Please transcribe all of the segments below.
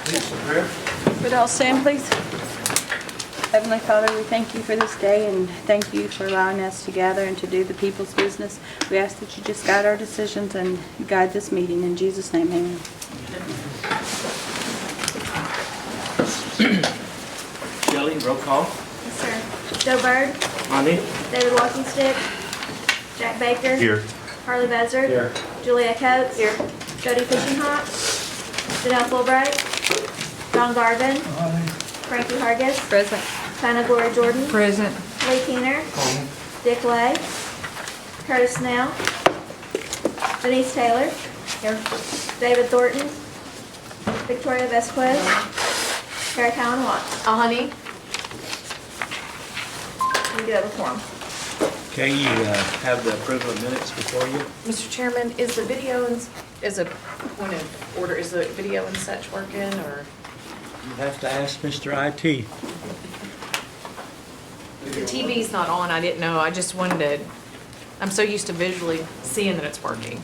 Would all stand, please? Heavenly Father, we thank you for this day and thank you for allowing us to gather and to do the people's business. We ask that you just guide our decisions and guide this meeting. In Jesus' name, amen. Shelley, roll call. Yes, sir. Joe Bird, Monty. David Walkingstick, Jack Baker. Here. Harley Buzzard. Here. Julia Coates. Here. Jody Fishinghawk. Janelle Fulbright. John Garvin. Frankie Hargis. Present. Hannah Gloria Jordan. Present. Lee Keener. Dick Lay. Curtis Snell. Denise Taylor. Here. David Thornton. Victoria Vesquez. Carrie Cowan Watts. Honey. We do have a quorum. Okay, you have the approval of minutes before you. Mr. Chairman, is the video, as a point of order, is the video and such working, or? You have to ask Mr. IT. The TV's not on, I didn't know, I just wanted to, I'm so used to visually seeing that it's working.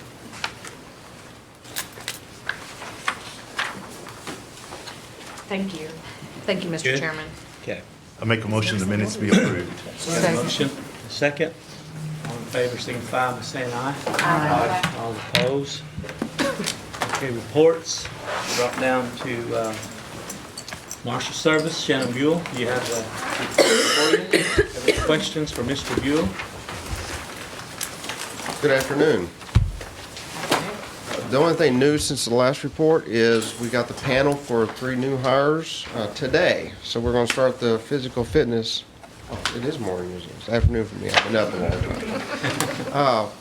Thank you. Thank you, Mr. Good. Chairman. Okay. I make a motion the minutes be approved. Got a motion, a second. All in favor, signify by saying aye. Aye. All opposed? Okay, reports. Drop down to Marshal Service, Shannon Buell. You have the report for you. Have any questions for Mr. Buell? Good afternoon. The only thing new since the last report is we got the panel for 3 new hires today. So we're going to start the physical fitness. Oh, it is morning, isn't it? It's afternoon for me. I've been up a long time.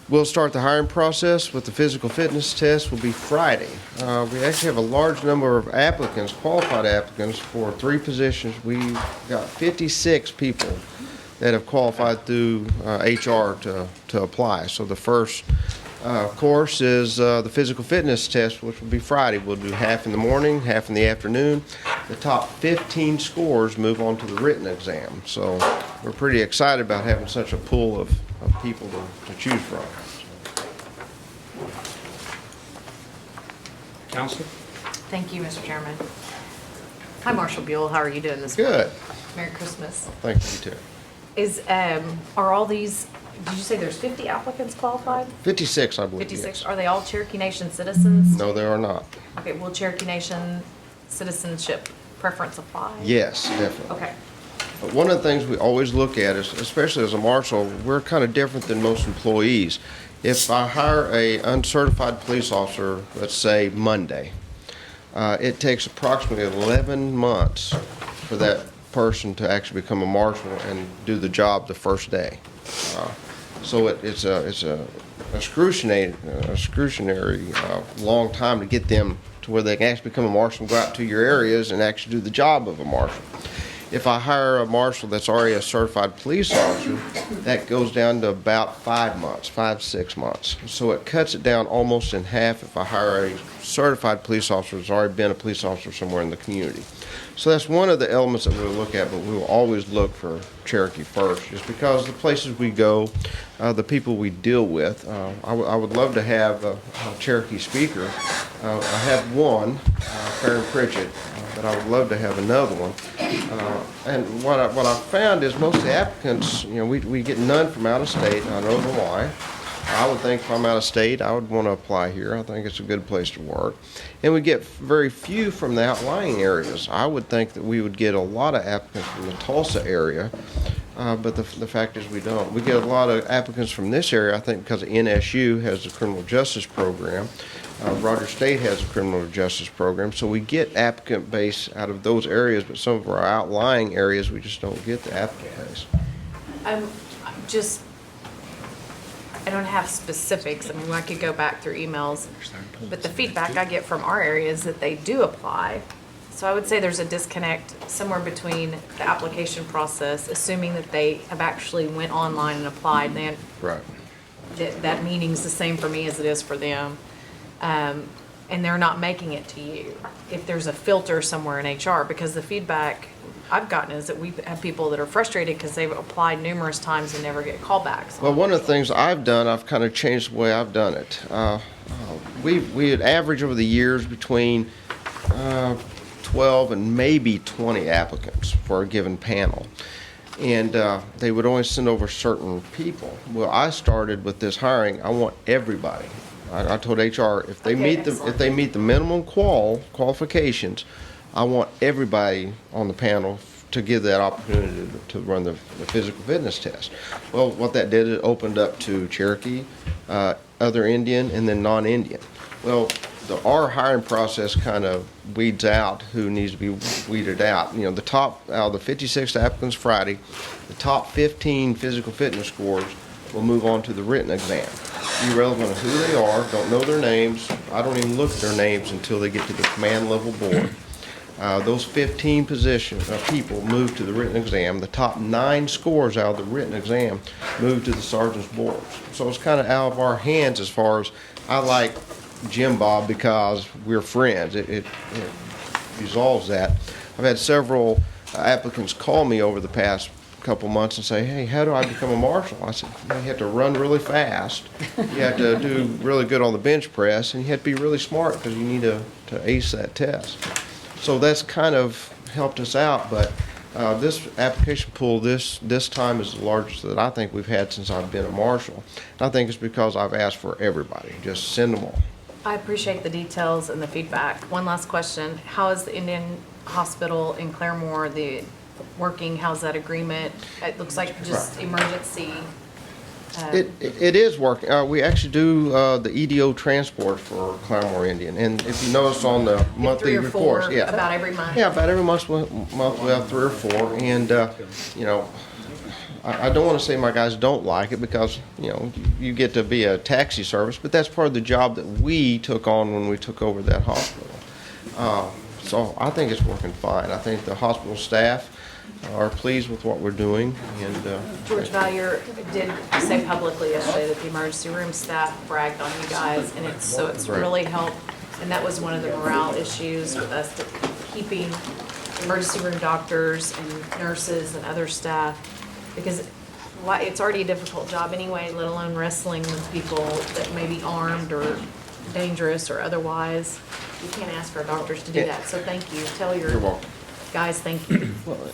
We'll start the hiring process with the physical fitness test will be Friday. We actually have a large number of applicants, qualified applicants for 3 positions. We got 56 people that have qualified through HR to apply. So the first course is the physical fitness test, which will be Friday. We'll do half in the morning, half in the afternoon. The top 15 scores move on to the written exam. So we're pretty excited about having such a pool of people to choose from. Counsel? Thank you, Mr. Chairman. Hi, Marshal Buell, how are you doing this Good. morning? Merry Christmas. Thank you, too. Is, are all these, did you say there's 50 applicants qualified? 56, I believe. 56, Yes. are they all Cherokee Nation citizens? No, they are not. Okay, will Cherokee Nation citizenship preference apply? Yes, definitely. Okay, But one of the things we always look at is, especially as a marshal, we're kind of different than most employees. If I hire a uncertified police officer, let's say Monday, it takes approximately 11 months for that person to actually become a marshal and do the job the first day. So it's a excruciating long time to get them to where they can actually become a marshal and go out to your areas and actually do the job of a marshal. If I hire a marshal that's already a certified police officer, that goes down to about 5 months, 5 to 6 months. So it cuts it down almost in half if I hire a certified police officer that's already been a police officer somewhere in the community. So that's one of the elements that we'll look at, but we will always look for Cherokee first, just because the places we go, the people we deal with. I would love to have a Cherokee speaker. I have one, Farron Pritchett, but I would love to have another one. And what I found is most of the applicants, we get none from out of state, and I don't know why. I would think if I'm out of state, I would want to apply here. I think it's a good place to work. And we get very few from the outlying areas. I would think that we would get a lot of applicants from the Tulsa area, but the fact is we don't. We get a lot of applicants from this area, I think, because NSU has a criminal justice program. Rogers State has a criminal justice program, so we get applicant base out of those areas, but some of our outlying areas, we just don't get the applicant base. I don't have specifics. I mean, I could go back through emails, but the feedback I get from our area is that they do apply. So I would say there's a disconnect somewhere between the application process, assuming that they have actually went online and applied, and Right. that meaning's the same for me as it is for them. And they're not making it to you. If there's a filter somewhere in HR, because the feedback I've gotten is that we have people that are frustrated because they've applied numerous times and never get callbacks. Well, one of the things I've done, I've kind of changed the way I've done it. We had averaged over the years between 12 and maybe 20 applicants for a given panel. And they would only send over certain people. Well, I started with this hiring, I want everybody. I told HR, if they meet the minimum qualifications, I want everybody on the panel to give that opportunity to run the physical fitness test. Well, what that did, it opened up to Cherokee, other Indian, and then non-Indian. Well, our hiring process kind of weeds out who needs to be weeded out. You know, the top, out of the 56 applicants Friday, the top 15 physical fitness scores will move on to the written exam. Irrelevant of who they are, don't know their names. I don't even look at their names until they get to the command level board. Those 15 people move to the written exam. The top 9 scores out of the written exam move to the sergeant's boards. So it's kind of out of our hands as far as, I like Jim Bob because we're friends. It resolves that. I've had several applicants call me over the past couple months and say, hey, how do I become a marshal? I said, you have to run really fast. You have to do really good on the bench press, and you have to be really smart because you need to ace that test. So that's kind of helped us out, but this application pool this time is the largest that I think we've had since I've been a marshal. And I think it's because I've asked for everybody. Just send them all. I appreciate the details and the feedback. One last question. How is the Indian Hospital in Claremore, working? How's that agreement? It looks like just emergency. It is working. We actually do the EDO transport for Claremore Indian. And if you notice on the monthly 3 or 4 reports, yeah. about every month. Yeah, about every month we have 3 or 4. And, you know, I don't want to say my guys don't like it because, you know, you get to be a taxi service, but that's part of the job that we took on when we took over that hospital. So I think it's working fine. I think the hospital staff are pleased with what we're doing. And George Valier did say publicly yesterday that the emergency room staff bragged on you guys, and it's Right. really helped. And that was one of the morale issues with us, keeping emergency room doctors and nurses and other staff, because it's already a difficult job anyway, let alone wrestling with people that may be armed or dangerous or otherwise. You can't ask our doctors to do that. So thank you. Tell your You're welcome. guys thank you.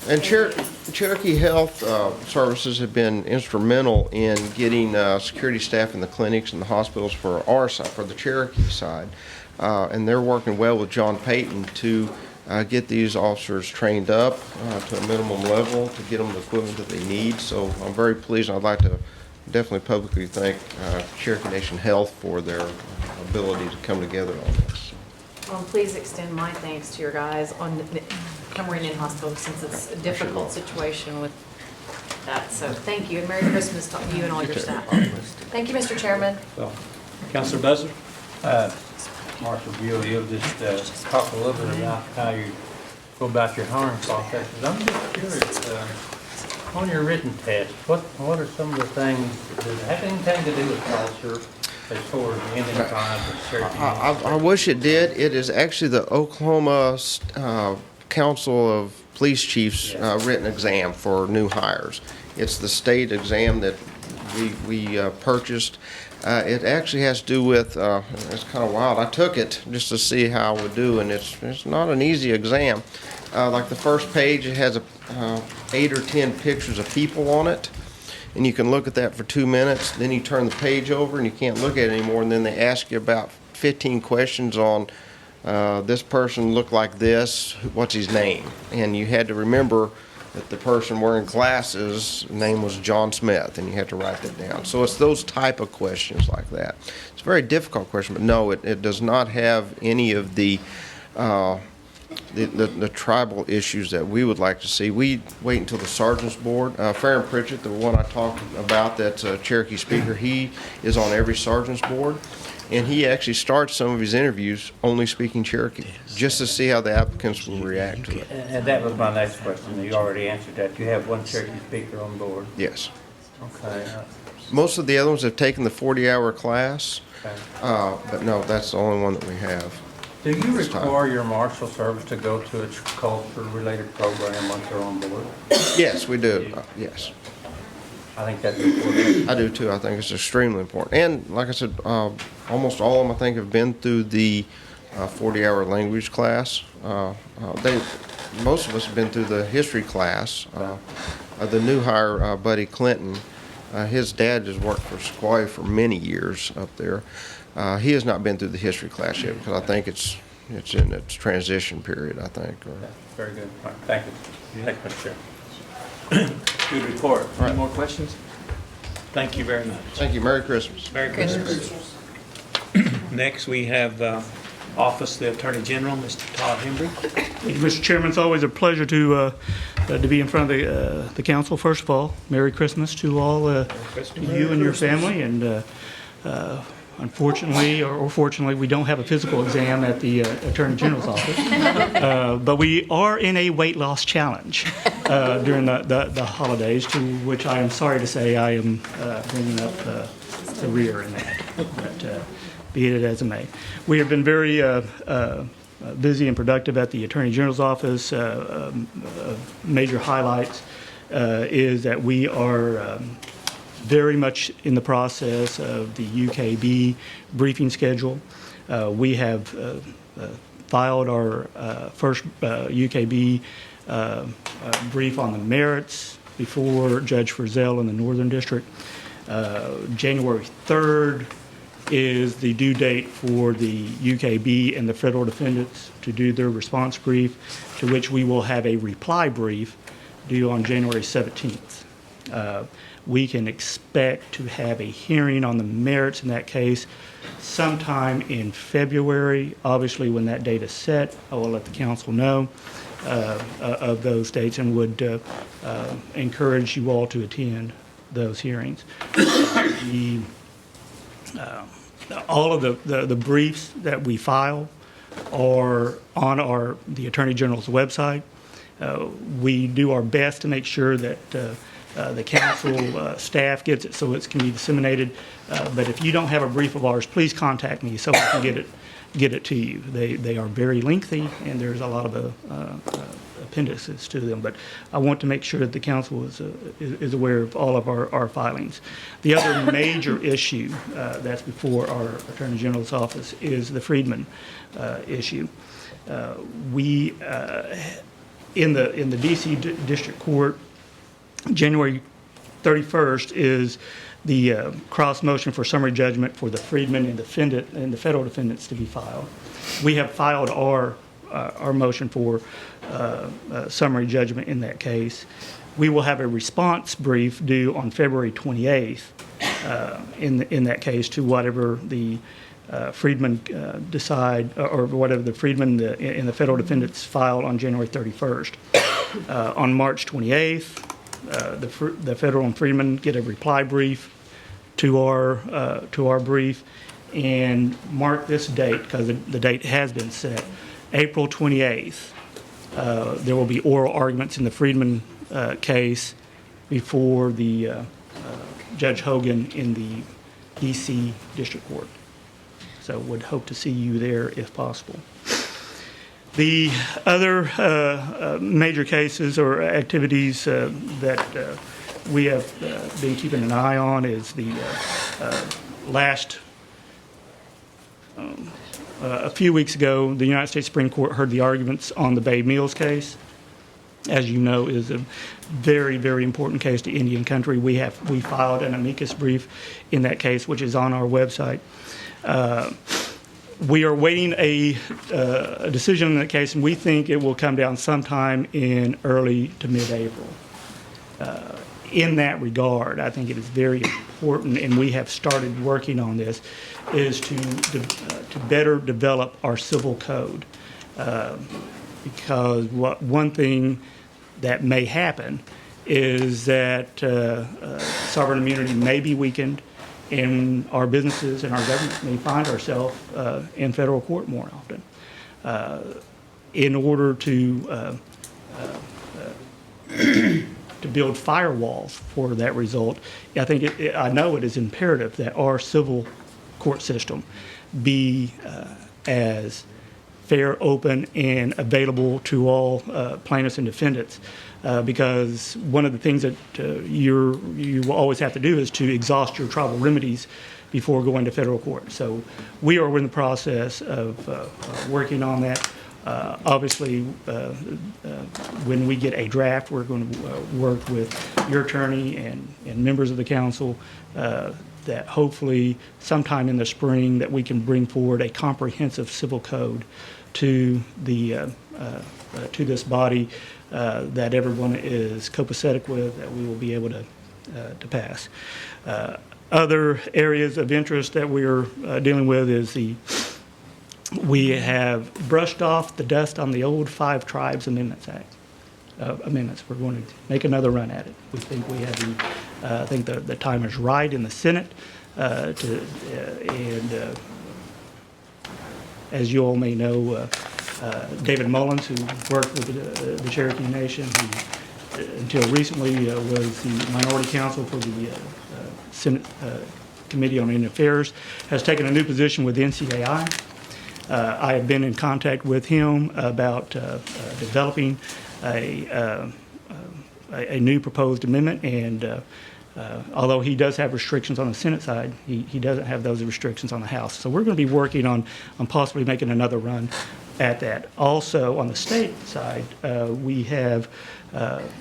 And Cherokee Health Services have been instrumental in getting security staff in the clinics and the hospitals for our side, for the Cherokee side. And they're working well with John Payton to get these officers trained up to a minimum level to get them the equipment that they need. So I'm very pleased. I'd like to definitely publicly thank Cherokee Nation Health for their ability to come together on this. Well, please extend my thanks to your guys on Claremore Indian Hospital, since it's a difficult situation with that. So thank you, and Merry Christmas to you and all your staff. Thank you, Mr. Chairman. So, Councilor Buzzer? Marshal Buell, you'll just talk a little bit about how you go about your hiring processes. I'm just curious, on your written test, what are some of the things, does it have anything to do with culture as far as the Indian tribes and Cherokee? I wish it did. It is actually the Oklahoma Council of Police Chiefs written exam for new hires. It's the state exam that we purchased. It actually has to do with, it's kind of wild. I took it just to see how I would do, and it's not an easy exam. Like the first page, it has 8 or 10 pictures of people on it, and you can look at that for 2 minutes. Then you turn the page over, and you can't look at it anymore, and then they ask you about 15 questions on this person looked like this, what's his name? And you had to remember that the person wearing glasses' name was John Smith, and you had to write that down. So it's those type of questions like that. It's a very difficult question, but no, it does not have any of the tribal issues that we would like to see. We wait until the sergeant's board. Farron Pritchett, the one I talked about, that's a Cherokee speaker, he is on every sergeant's board. And he actually starts some of his interviews only speaking Cherokee, just to see how the applicants will react to it. And that was my next question. You already answered that. You have one Cherokee speaker on board. Yes. Okay. Most of the other ones have taken the 40-hour class, Okay. but no, that's the only one that we have. Do you This time. require your marshal service to go to a culture-related program once they're on board? Yes, we do. Yes. I think that's important. I do too. I think it's extremely important. And like I said, almost all of them I think have been through the 40-hour language class. Most of us have been through the history class. The new hire, Buddy Clinton, his dad has worked for Sequoia for many years up there. He has not been through the history class yet because I think it's in its transition period, I think. Very good. All right, thank you. Thank you, Mr. Chair. Good report. Any more questions? Thank you very much. Thank you. Merry Christmas. Merry Christmas. Next, we have Office of the Attorney General, Mr. Todd Hembry. Thank you, Mr. Chairman. It's always a pleasure to be in front of the council. First of all, Merry Christmas to all, to you and your family. And unfortunately, or fortunately, we don't have a physical exam at the Attorney General's office. But we are in a weight loss challenge during the holidays, to which I am sorry to say I am bringing up the rear in that. But, be it as it may. We have been very busy and productive at the Attorney General's office. Major highlights is that we are very much in the process of the UKB briefing schedule. We have filed our first UKB brief on the merits before Judge Frizzell in the Northern District. January 3rd is the due date for the UKB and the federal defendants to do their response brief, to which we will have a reply brief due on January 17th. We can expect to have a hearing on the merits in that case sometime in February. Obviously, when that date is set, I will let the council know of those dates and would encourage you all to attend those hearings. All of the briefs that we file are on the Attorney General's website. We do our best to make sure that the council staff gets it so it can be disseminated. But if you don't have a brief of ours, please contact me so I can get it to you. They are very lengthy, and there's a lot of appendices to them. But I want to make sure that the council is aware of all of our filings. The other major issue that's before our Attorney General's office is the Friedman issue. We in the D.C. District Court, January 31st is the cross motion for summary judgment for the Friedman and the federal defendants to be filed. We have filed our motion for summary judgment in that case. We will have a response brief due on February 28th in that case to whatever the Friedman decide, or whatever the Friedman and the federal defendants filed on January 31st. On March 28th, the federal and Friedman get a reply brief to our brief, and mark this date because the date has been set. April 28th, there will be oral arguments in the Friedman case before the Judge Hogan in the D.C. District Court. So would hope to see you there if possible. The other major cases or activities that we have been keeping an eye on is the a few weeks ago, the United States Supreme Court heard the arguments on the Bay Mills case. As you know, is a very, very important case to Indian country. We filed an amicus brief in that case, which is on our website. We are waiting a decision in that case, and we think it will come down sometime in early to mid-April. In that regard, I think it is very important, and we have started working on this, is to better develop our civil code. Because one thing that may happen is that sovereign immunity may be weakened, and our businesses and our government may find ourselves in federal court more often. In order to build firewalls for that result, I think I know it is imperative that our civil court system be as fair, open, and available to all plaintiffs and defendants. Because one of the things that you will always have to do is to exhaust your tribal remedies before going to federal court. So we are in the process of working on that. Obviously, when we get a draft, we're going to work with your attorney and members of the council that hopefully sometime in the spring that we can bring forward a comprehensive civil code to the to this body that everyone is copacetic with, that we will be able to pass. Other areas of interest that we are dealing with is we have brushed off the dust on the old Five Tribes Amendments Act. Amendments. We're going to make another run at it. We think we have I think the time is right in the Senate as you all may know, David Mullins, who worked with the Cherokee Nation, who until recently was the minority counsel for the Senate Committee on Indian Affairs, has taken a new position with NCAI. I have been in contact with him about developing a new proposed amendment, and although he does have restrictions on the Senate side, he doesn't have those restrictions on the House. So we're going to be working on possibly making another run at that. Also, on the state side, we have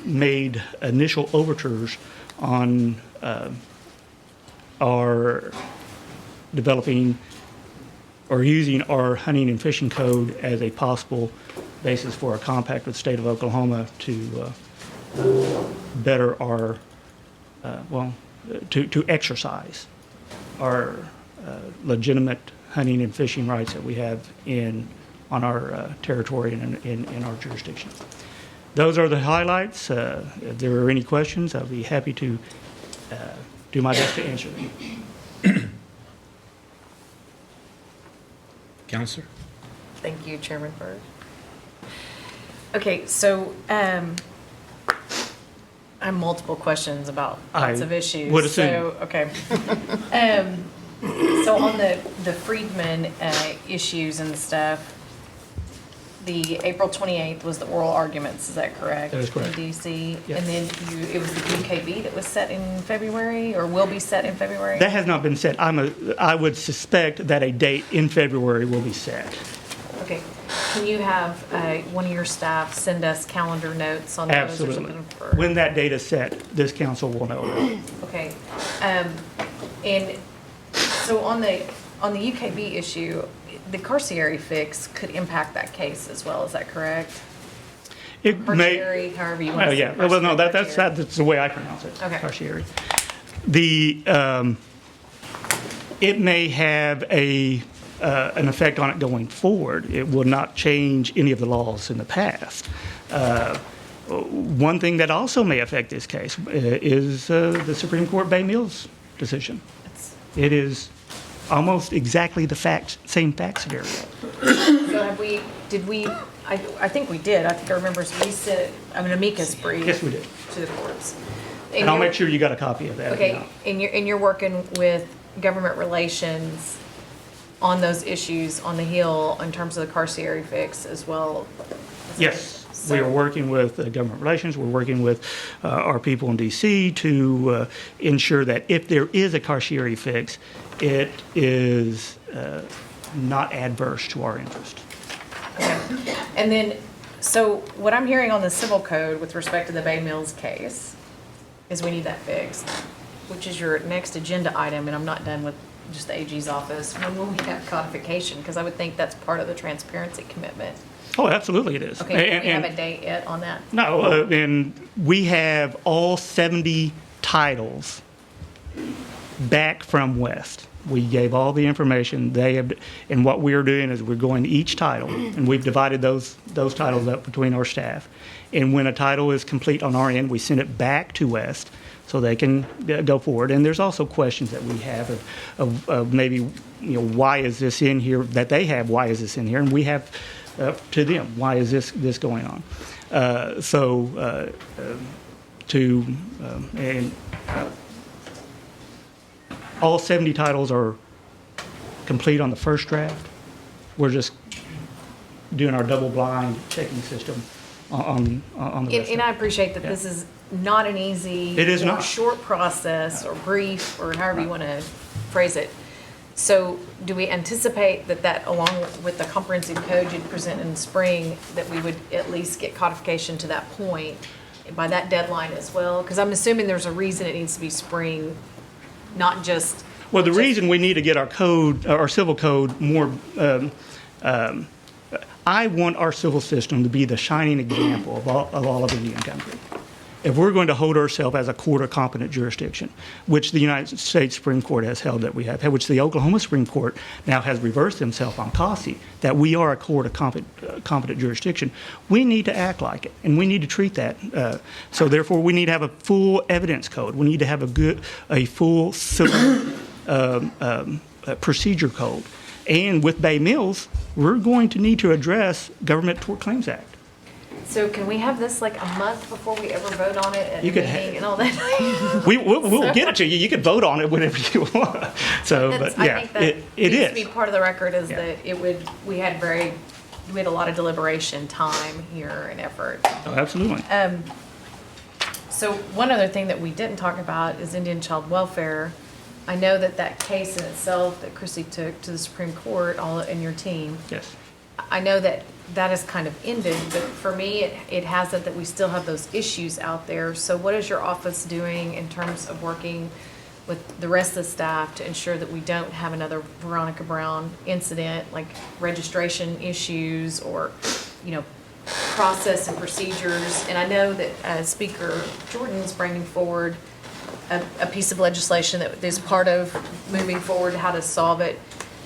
made initial overtures on our developing or using our hunting and fishing code as a possible basis for a compact with the state of Oklahoma to better our, to exercise our legitimate hunting and fishing rights that we have on our territory and in our jurisdiction. Those are the highlights. If there are any questions, I'll be happy to do my best to answer them. Counselor? Thank you, Chairman Byrd. Okay, so I have multiple questions about lots of issues. Would assume. So, okay. So on the Friedman issues and stuff, the April 28th was the oral arguments, is that correct? That is correct. In DC? Yes. And then it was the UKB that was set in February, or will be set in February? That has not been set. I would suspect that a date in February will be set. Okay. Can you have one of your staff send us calendar notes on those? Absolutely. Or something for- When that date is set, this council will know. Okay. And so on the UKB issue, the carcieri fix could impact that case as well, is that correct? It may. Carcieri, however you want Well, to say yeah. it. Well, no, Carcieri. that's the way I pronounce it. Okay. Carcieri. It may have an effect on it going forward. It will not change any of the laws in the past. One thing that also may affect this case is the Supreme Court Bay Mills decision. It is almost exactly the same fact scenario. So I think we did. I think I remember we sent an amicus brief. Yes, we did. To the courts. And I'll make sure you got a copy of that. if Okay, not. and you're working with government relations on those issues on the Hill in terms of the carcieri fix as well? Yes, we are working with government relations. We're working with our people in D.C. to ensure that if there is a carcieri fix, it is not adverse to our interest. Okay. And then, so what I'm hearing on the civil code with respect to the Bay Mills case is we need that fixed, which is your next agenda item, and I'm not done with just the AG's office. When will we have codification? Because I would think that's part of the transparency commitment. Oh, absolutely it is. Okay, do we have a date yet on that? No, and we have all 70 titles back from West. We gave all the information. And what we are doing is we're going to each title, and we've divided those titles up between our staff. And when a title is complete on our end, we send it back to West so they can go forward. And there's also questions that we have of maybe, why is this in here, that they have, why is this in here? And we have to them, why is this going on? All 70 titles are complete on the first draft. We're just doing our double blind checking system on the rest. And I appreciate that this is not an easy. It is or not. short process or brief or however you want to phrase it. So do we anticipate that along with the comprehensive code you'd present in the spring, that we would at least get codification to that point by that deadline as well? Because I'm assuming there's a reason it needs to be spring, not just. Well, the reason we need to get our code, our civil code more, I want our civil system to be the shining example of all of Indian country. If we're going to hold ourselves as a court of competent jurisdiction, which the United States Supreme Court has held that we have, which the Oklahoma Supreme Court now has reversed himself on Cossie, that we are a court of competent jurisdiction, we need to act like it, and we need to treat that. So therefore, we need to have a full evidence code. We need to have a full civil procedure code. And with Bay Mills, we're going to need to address Government Tort Claims Act. So can we have this like a month before we ever vote on it at You the could meeting and all that? We'll get it to you. You can vote on it whenever you want. So, but yeah, I think that it needs to be is. part of the record is Yeah. that we had a lot of deliberation time here and effort. Oh, absolutely. So one other thing that we didn't talk about is Indian child welfare. I know that case in itself that Chrissy took to the Supreme Court, all in your team, Yes. I know that has kind of ended, but for me, it hasn't, that we still have those issues out there. So what is your office doing in terms of working with the rest of the staff to ensure that we don't have another Veronica Brown incident, like registration issues or, process and procedures? And I know that Speaker Jordan's bringing forward a piece of legislation that is part of moving forward how to solve it.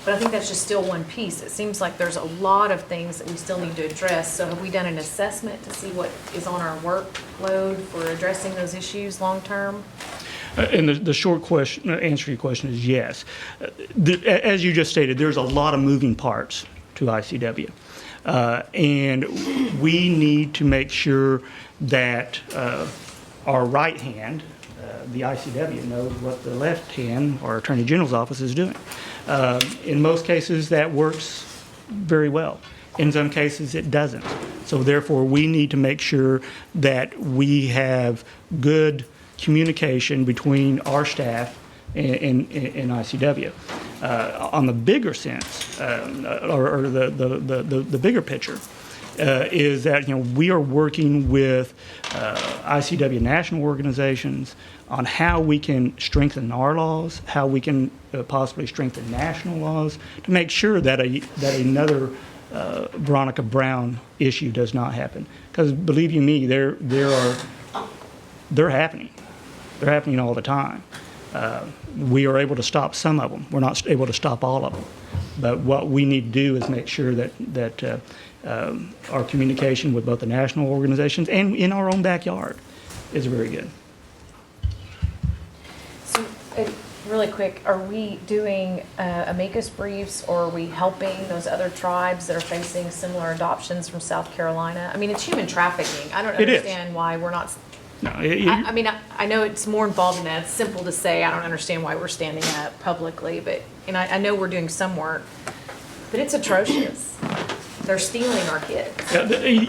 But I think that's just still one piece. It seems like there's a lot of things that we still need to address. So have we done an assessment to see what is on our workload for addressing those issues long-term? And the short answer to your question is yes. As you just stated, there's a lot of moving parts to ICW. And we need to make sure that our right hand, the ICW, knows what the left hand, our Attorney General's office, is doing. In most cases, that works very well. In some cases, it doesn't. So therefore, we need to make sure that we have good communication between our staff and ICW. On the bigger sense, or the bigger picture, is that we are working with ICW national organizations on how we can strengthen our laws, how we can possibly strengthen national laws to make sure that another Veronica Brown issue does not happen. Because believe you me, they're happening. They're happening all the time. We are able to stop some of them. We're not able to stop all of them. But what we need to do is make sure that our communication with both the national organizations and in our own backyard is very good. So, really quick, are we doing amicus briefs, or are we helping those other tribes that are facing similar adoptions from South Carolina? I mean, it's human trafficking. I don't It is. understand why we're not. No, I mean, I know it's more involved in that. It's simple to say, I don't understand why we're standing up publicly, but, and I know we're doing some work, but it's atrocious. They're stealing our kids.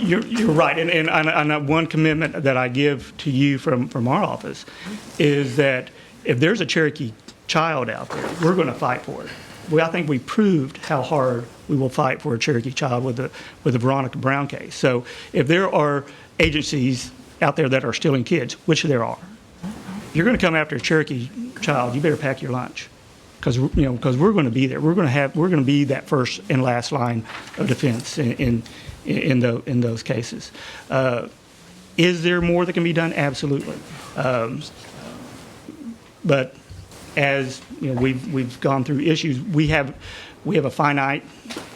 You're right, and one commitment that I give to you from our office is that if there's a Cherokee child out there, we're going to fight for it. Well, I think we proved how hard we will fight for a Cherokee child with the Veronica Brown case. So if there are agencies out there that are stealing kids, which there are, you're going to come after a Cherokee child, you better pack your lunch. Because we're going to be there. We're going to be that first and last line of defense in those cases. Is there more that can be done? Absolutely. But as we've gone through issues, we have a finite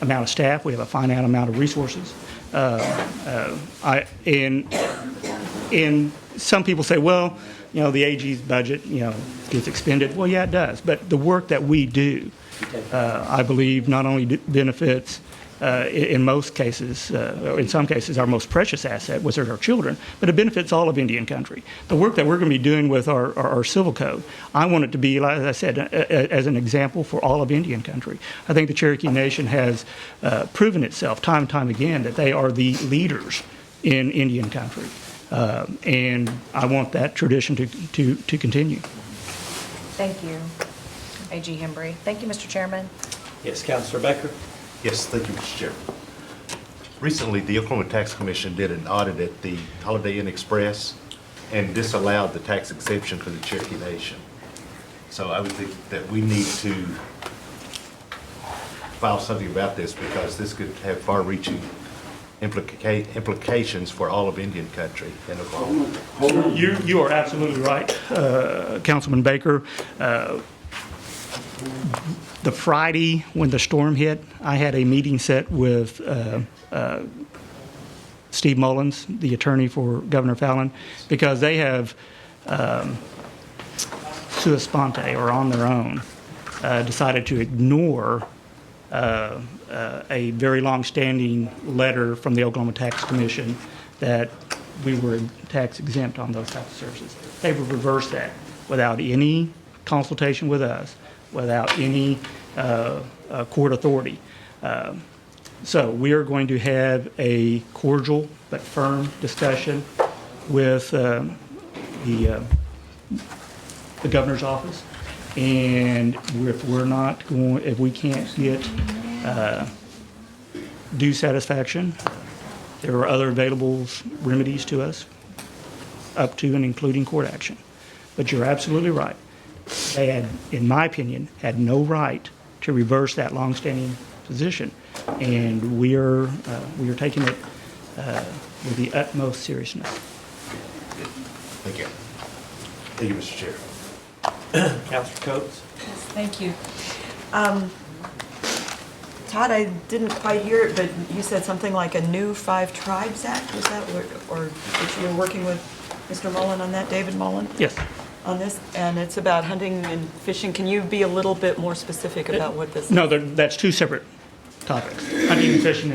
amount of staff. We have a finite amount of resources. And some people say, well, the AG's budget, gets expended. Well, yeah, it does. But the work that we do, I believe, not only benefits, in most cases, or in some cases, our most precious asset, which are our children, but it benefits all of Indian country. The work that we're going to be doing with our civil code, I want it to be, like I said, as an example for all of Indian country. I think the Cherokee Nation has proven itself time and time again that they are the leaders in Indian country. And I want that tradition to continue. Thank you. A.G. Hembry. Thank you, Mr. Chairman. Yes, Counselor Baker? Yes, thank you, Mr. Chair. Recently, the Oklahoma Tax Commission did an audit at the Holiday Inn Express and disallowed the tax exemption for the Cherokee Nation. So I would think that we need to file something about this because this could have far-reaching implications for all of Indian country in Oklahoma. You are absolutely right, Councilman Baker. The Friday when the storm hit, I had a meeting set with Steve Mullins, the attorney for Governor Fallon, because they have sua sponte, or on their own, decided to ignore a very long-standing letter from the Oklahoma Tax Commission that we were tax exempt on those types of services. They would reverse that without any consultation with us, without any court authority. So we are going to have a cordial but firm discussion with the governor's office, and if we can't get due satisfaction, there are other available remedies to us, up to and including court action. But you're absolutely right. They had, in my opinion, had no right to reverse that longstanding position, and we are taking it with the utmost seriousness. Thank you. Thank you, Mr. Chair. Counselor Coates? Thank you. Todd, I didn't quite hear it, but you said something like a new Five Tribes Act, was that, or that you were working with Mr. Mullen on that, David Mullen? Yes. On this, and it's about hunting and fishing. Can you be a little bit more specific about what this No, that's two separate topics. Hunting and fishing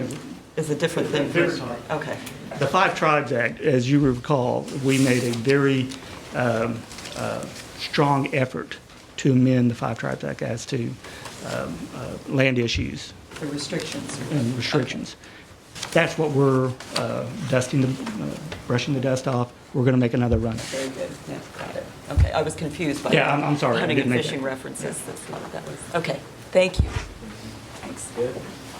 is a different thing? Very sorry. Okay. The Five Tribes Act, as you recall, we made a very strong effort to amend the Five Tribes Act as to land issues The restrictions. and restrictions. That's what we're brushing the dust off. We're going to make another run. Very good. Yeah, got it. Okay, I was confused by Yeah, I'm sorry, I hunting didn't and make fishing that. references. That's what that was. Okay, thank you. Thanks. Good.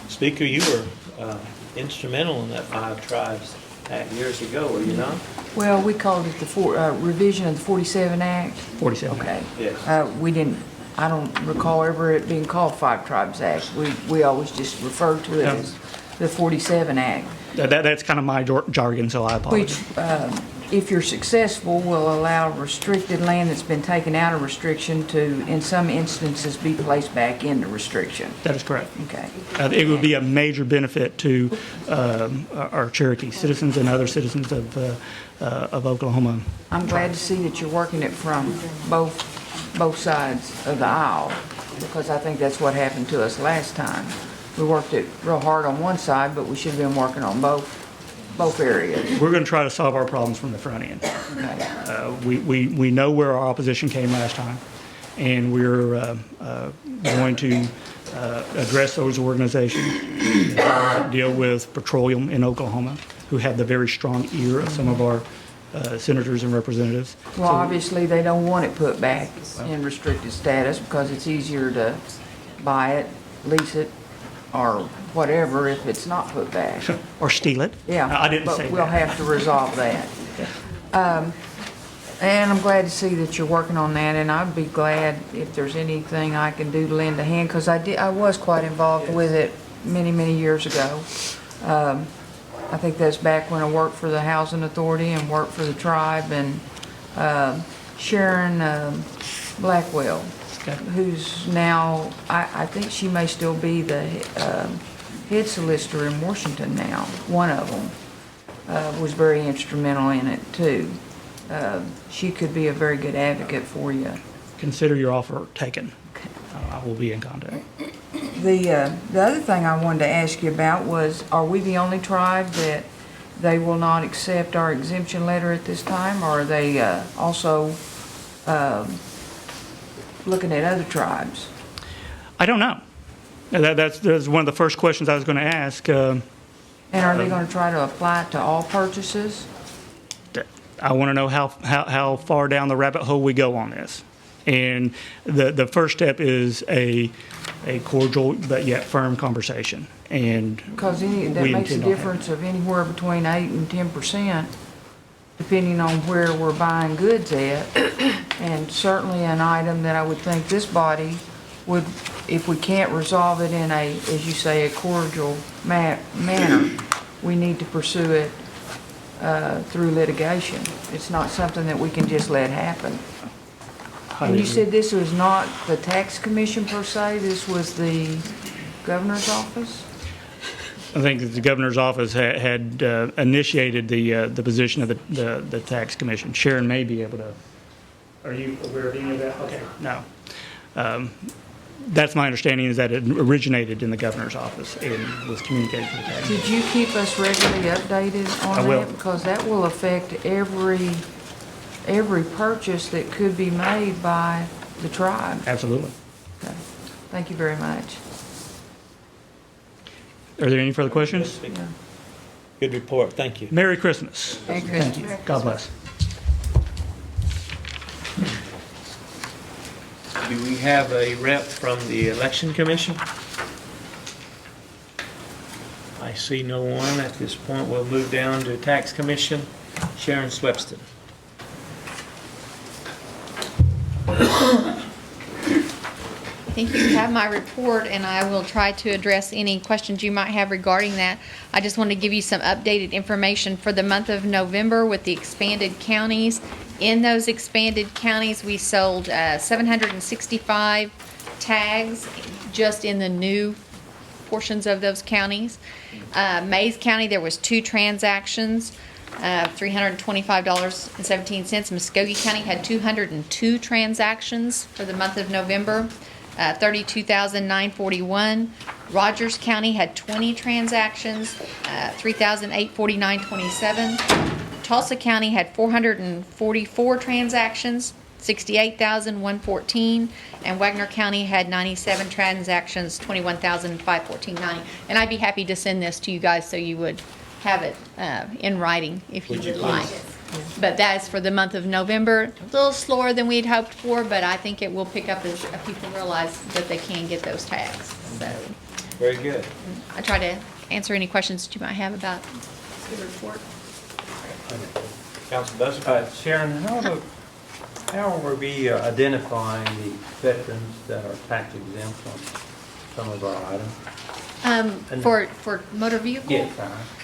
Speaker, you were instrumental in that Five Tribes Act years ago, were you not? Well, we called it the revision of the 47 Act. 47. Okay. Yes. We didn't, I don't recall ever it being called Five Tribes Act. We always just referred to it Yeah. as the 47 Act, That's kind of my jargon, so I apologize. which, if you're successful, will allow restricted land that's been taken out of restriction to, in some instances, be placed back into restriction. That is correct. Okay. It would be a major benefit to our Cherokee citizens and other citizens of Oklahoma. I'm glad to see that you're working it from both sides of the aisle, because I think that's what happened to us last time. We worked it real hard on one side, but we should have been working on both areas. We're going to try to solve our problems from the front end. Okay. We know where our opposition came last time, and we're going to address those organizations that deal with petroleum in Oklahoma, who have the very strong ear of some of our senators and representatives. Well, obviously, they don't want it put back in restricted status because it's easier to buy it, lease it, or whatever if it's not put back. Or steal it. Yeah. I didn't say But we'll that. have to resolve that. And I'm glad to see that you're working on that, and I'd be glad if there's anything I can do to lend a hand, because I was quite involved with it many, many years ago. I think that's back when I worked for the Housing Authority and worked for the tribe, and Sharon Blackwell, Okay. who's now, I think she may still be the head solicitor in Washington now. One of them was very instrumental in it, too. She could be a very good advocate for you. Consider your offer taken. I will be in contact. The other thing I wanted to ask you about was, are we the only tribe that they will not accept our exemption letter at this time, or are they also looking at other tribes? I don't know. That's one of the first questions I was going to ask. And are they going to try to apply it to all purchases? I want to know how far down the rabbit hole we go on this. And the first step is a cordial but yet firm conversation. And Because that we makes a intend on having difference of anywhere between 8 and 10%, depending on where we're buying goods at. And certainly an item that I would think this body would, if we can't resolve it in a, as you say, a cordial manner, we need to pursue it through litigation. It's not something that we can just let happen. And you said this was not the tax commission per se, this was the governor's office? I think that the governor's office had initiated the position of the tax commission. Sharon may be able to, are you aware of any of that? Okay, no. That's my understanding, is that it originated in the governor's office and was communicated to the tax. Did you keep us regularly updated on that? I will. Because that will affect every purchase that could be made by the tribe. Absolutely. Okay. Thank you very much. Are there any further questions? Yeah. Good report, thank you. Merry Christmas. Merry Thank you. God bless. Do we have a rep from the Election Commission? I see no one. At this point, we'll move down to Tax Commission. Sharon Swepston. I think you have my report, and I will try to address any questions you might have regarding that. I just want to give you some updated information for the month of November with the expanded counties. In those expanded counties, we sold 765 tags just in the new portions of those counties. Mays County, there was 2 transactions, $325.17. Muskogee County had 202 transactions for the month of November, $32,941. Rogers County had 20 transactions, $3,849.27. Tulsa County had 444 transactions, $68,114, and Wagner County had 97 transactions, $21,514.90. And I'd be happy to send this to you guys so you would have it in writing if you would like. But that is for the month of November. A little slower than we'd hoped for, but I think it will pick up as people realize that they can get those tags. So Very good. I try to answer any questions that you might have about the report. Council Buzzer? Sharon, how are we identifying the veterans that are tax exempt on some of our items? For motor vehicle, Yes,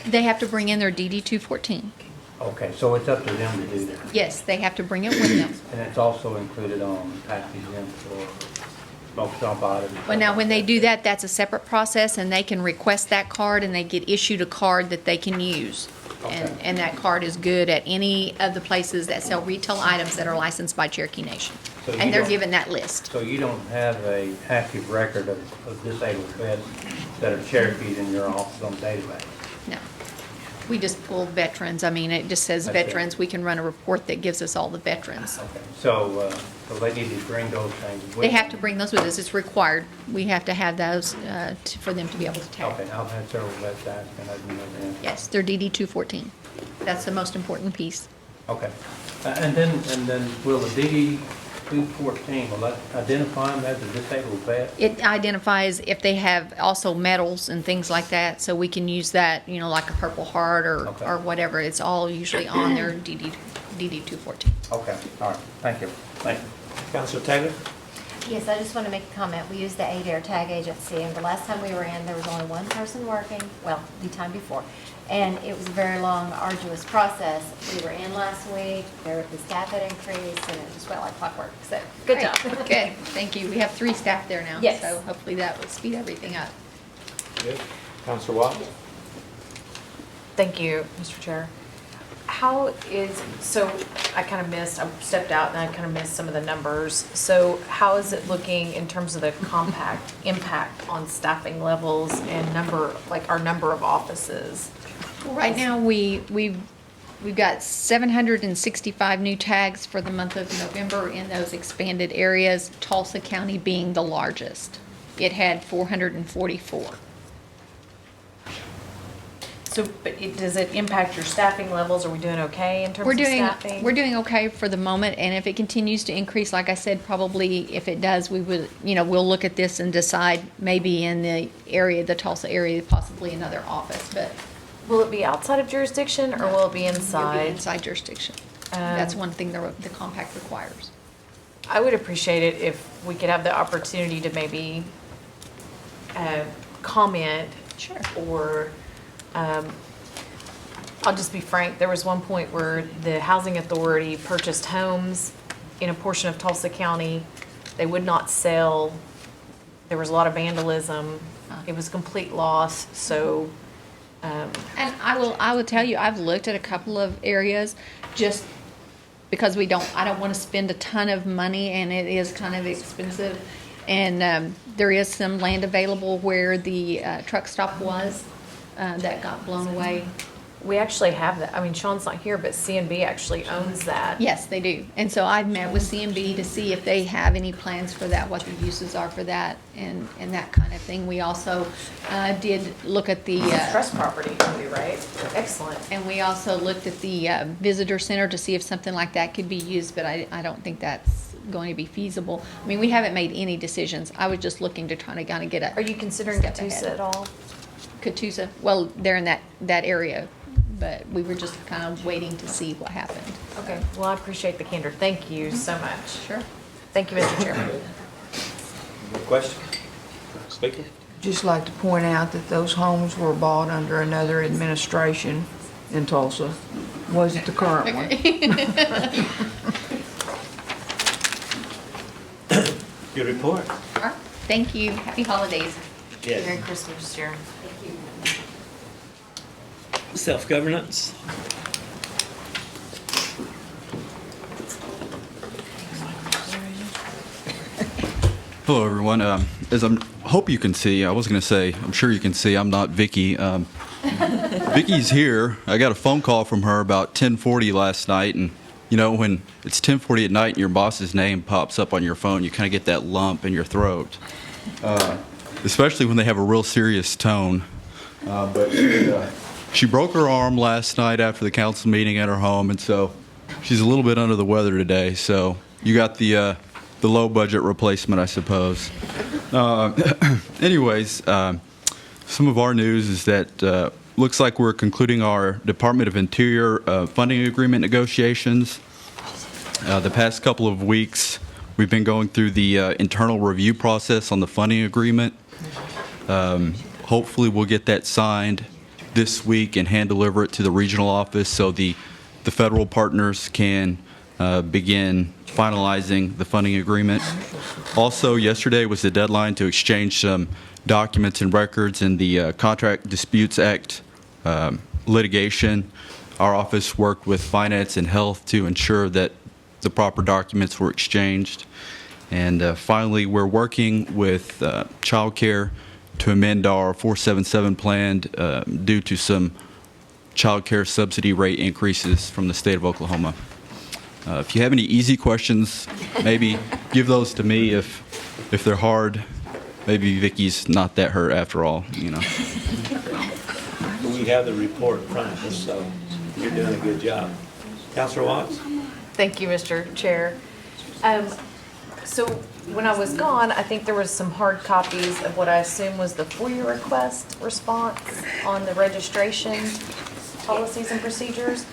they have to bring in their DD 214. okay, so it's up to them to do that. Yes, they have to bring it with them. And it's also included on tax exempt for smoke shop items? Well, now, when they do that, that's a separate process, and they can request that card, and they get issued a card that they can use. Okay. And that card is good at any of the places that sell retail items that are licensed by Cherokee Nation. So you And they're don't- given that list. So you don't have a active record of disabled vets that are Cherokees in your office on database? No. We just pull veterans. I mean, it just says I see. veterans. We can run a report that gives us all the veterans. Okay, so they need to bring those things with They have to them? bring those with us. It's required. We have to have those for them to be able to tag. Okay, I've had several vets ask, and I didn't know that. Yes, they're DD 214. That's the most important piece. Okay, and then will the DD 214, will that identify them as a disabled vet? It identifies if they have also medals and things like that, so we can use that, you know, like a Purple Heart Okay. or whatever. It's all usually on their DD 214. Okay, all right, thank you, thank you. Councilor Taylor? Yes, I just want to make a comment. We use the 8-Air Tag Agency, and the last time we were in, there was only one person working, well, the time before. And it was a very long, arduous process. We were in last week, the staff had increased, and it just went like clockwork. So, good job. Good, thank you. We have 3 staff there now. Yes. So hopefully that will speed everything up. Good. Councilor Watts? Thank you, Mr. Chair. How is, so I kind of missed, I stepped out and I kind of missed some of the numbers. So how is it looking in terms of the compact impact on staffing levels and our number of offices? Right now, we've got 765 new tags for the month of November in those expanded areas, Tulsa County being the largest. It had 444. So, but does it impact your staffing levels? Are we doing okay in terms We're of doing, staffing? we're doing okay for the moment, and if it continues to increase, like I said, probably if it does, we would, we'll look at this and decide maybe in the area, the Tulsa area, possibly another office, but Will it be outside of jurisdiction or will it be it'll be inside? inside jurisdiction. That's one thing the compact requires. I would appreciate it if we could have the opportunity to maybe comment. Sure. Or, I'll just be frank, there was one point where the housing authority purchased homes in a portion of Tulsa County. They would not sell. There was a lot of vandalism. It was a complete loss, so, And I will tell you, I've looked at a couple of areas just because I don't want to spend a ton of money and it is kind of expensive. And there is some land available where the truck stop was that got blown away. we actually have that. I mean, Sean's not here, but CNB actually owns that. Yes, they do. And so I've met with CMB to see if they have any plans for that, what the uses are for that, and that kind of thing. We also did look at the, Trust property, too, right? Excellent. and we also looked at the visitor center to see if something like that could be used, but I don't think that's going to be feasible. I mean, we haven't made any decisions. I was just looking to try to kind of get a. Are you considering step Catoosa ahead. at all? Catoosa, well, they're in that area, but we were just kind of waiting to see what happened. Okay, well, I appreciate the candor. Thank you so much. Sure. Thank you, Mr. Chairman. Question? Speaker? Just like to point out that those homes were bought under another administration in Tulsa. Was it the current one? Good report. All right. Thank you. Happy holidays. Yes. Merry Christmas, Sharon. Self-governance. Hello, everyone. As I hope you can see, I was going to say, I'm sure you can see, I'm not Vicky. Vicky's here. I got a phone call from her about 10:40 last night, and you know, when it's 10:40 at night and your boss's name pops up on your phone, you kind of get that lump in your throat, especially when they have a real serious tone. But she broke her arm last night after the council meeting at her home, and so she's a little bit under the weather today. So you got the low budget replacement, I suppose. Anyways, some of our news is that looks like we're concluding our Department of Interior funding agreement negotiations. The past couple of weeks, we've been going through the internal review process on the funding agreement. Hopefully, we'll get that signed this week and hand deliver it to the regional office so the federal partners can begin finalizing the funding agreement. Also, yesterday was the deadline to exchange some documents and records in the Contract Disputes Act litigation. Our office worked with Finance and Health to ensure that the proper documents were exchanged. And finally, we're working with Child Care to amend our 477 plan due to some child care subsidy rate increases from the state of Oklahoma. If you have any easy questions, maybe give those to me. If they're hard, maybe Vicky's not that hurt after all, you know. We have the report in front of us, so you're doing a good job. Councilor Watts? Thank you, Mr. Chair. So when I was gone, I think there was some hard copies of what I assume was the FOIA request response on the registration policies and procedures.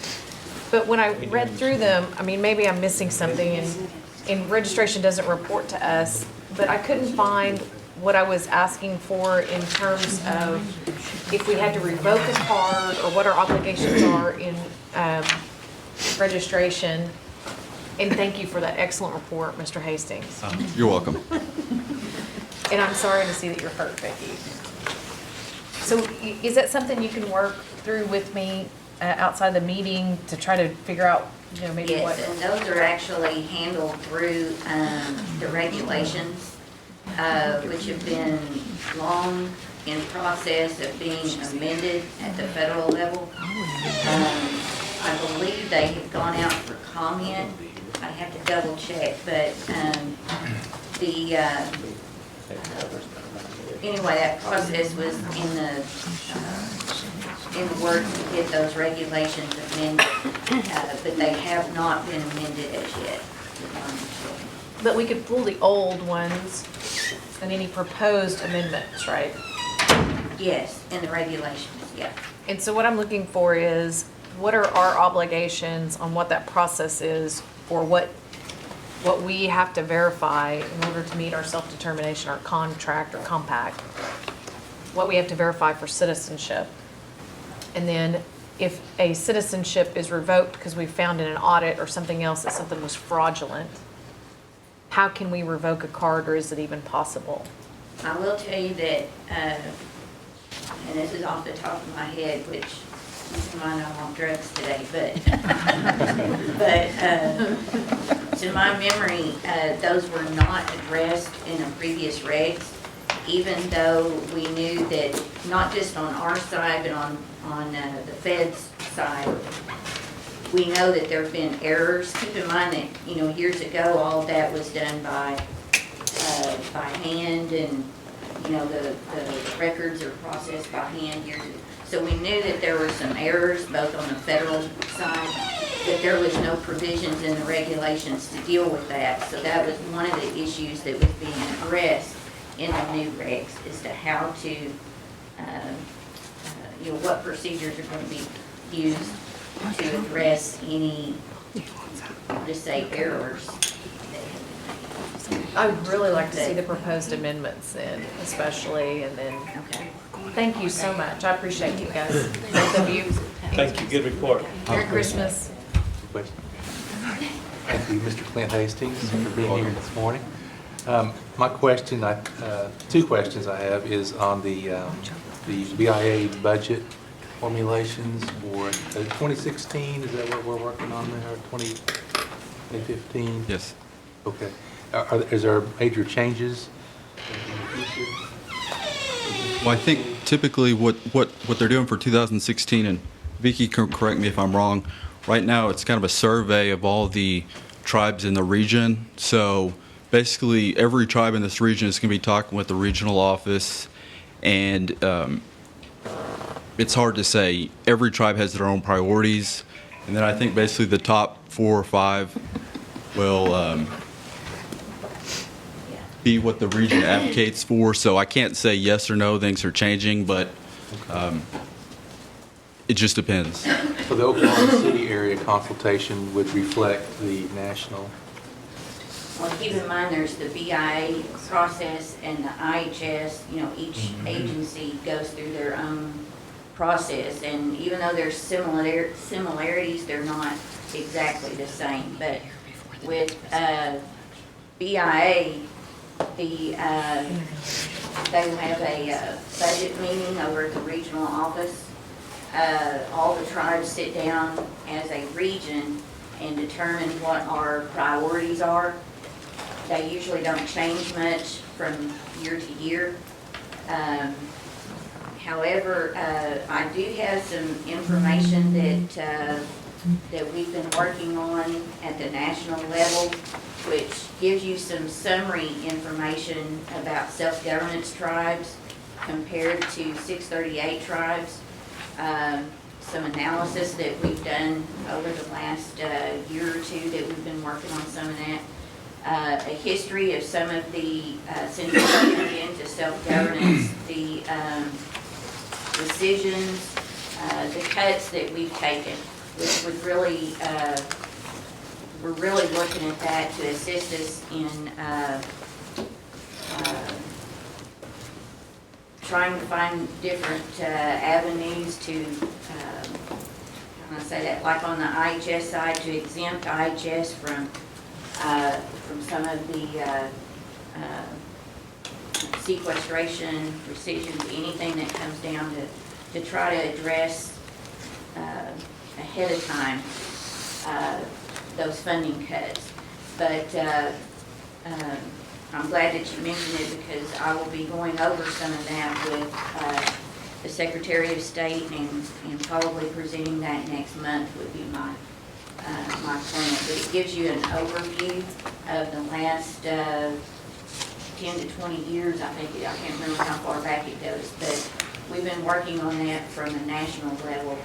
But when I read through them, I mean, maybe I'm missing something, and registration doesn't report to us, but I couldn't find what I was asking for in terms of if we had to revoke a card or what our obligations are in registration. And thank you for that excellent report, Mr. Hastings. You're welcome. And I'm sorry to see that you're hurt, Becky. So is that something you can work through with me outside the meeting to try to figure out, you know, maybe what? Yes, and those are actually handled through the regulations, which have been long in process of being amended at the federal level. I believe they have gone out for comment. I have to double check, but anyway, that process was in the in the works to get those regulations amended, but they have not been amended as yet. But we could pull the old ones and any proposed amendments, right? Yes, in the regulations, yeah. And so what I'm looking for is, what are our obligations on what that process is, or what we have to verify in order to meet our self-determination, our contract or compact, what we have to verify for citizenship. And then if a citizenship is revoked because we found in an audit or something else that something was fraudulent, how can we revoke a card, or is it even possible? I will tell you that, and this is off the top of my head, which you might know I'm on drugs today, but to my memory, those were not addressed in the previous regs, even though we knew that, not just on our side, but on the Fed's side, we know that there have been errors. Keep in mind that, years ago, all of that was done by hand, and, the records are processed by hand years ago. So we knew that there were some errors, both on the federal side, that there was no provisions in the regulations to deal with that. So that was one of the issues that was being addressed in the new regs, as to how to, what procedures are going to be used to address any, I'll just say, errors. I would really like to see the proposed amendments then, especially, and then, Okay. thank you so much. I appreciate you guys, both of you. Thank you, good report. Merry Christmas. Thank you, Mr. Clint Hastings, for being here this morning. My question, two questions I have, is on the BIA budget formulations for 2016. Is that what we're working on there, or 2015? Yes. Okay. Is there major changes in the future? Well, I think typically what they're doing for 2016, and Vicki can correct me if I'm wrong, right now it's kind of a survey of all the tribes in the region. So basically every tribe in this region is going to be talking with the regional office, and it's hard to say. Every tribe has their own priorities, and then I think basically the top 4 or 5 will be what the region advocates for. So I can't say yes or no, things are changing, but it just depends. So the Oklahoma City area consultation would reflect the national? Well, keep in mind, there's the BIA process and the IHS, each agency goes through their own process, and even though there's similarities, they're not exactly the same. But with BIA, they will have a budget meeting over at the regional office. All the tribes sit down as a region and determine what our priorities are. They usually don't change much from year to year. However, I do have some information that we've been working on at the national level, which gives you some summary information about self-governance tribes compared to 638 tribes. Some analysis that we've done over the last year or two that we've been working on some of that. A history of some of the, since we into self-governance, the decisions, the cuts that we've taken, which would really, we're really looking at that to assist us in trying to find different avenues to, how can I say that, like on the IHS side, to exempt IHS from some of the sequestration, rescissions, anything that comes down to try to address ahead of time those funding cuts. But I'm glad that you mentioned it, because I will be going over some of that with the Secretary of State, and probably presenting that next month would be my plan. But it gives you an overview of the last 10 to 20 years, I think. I can't remember how far back it goes, but we've been working on that from a national level,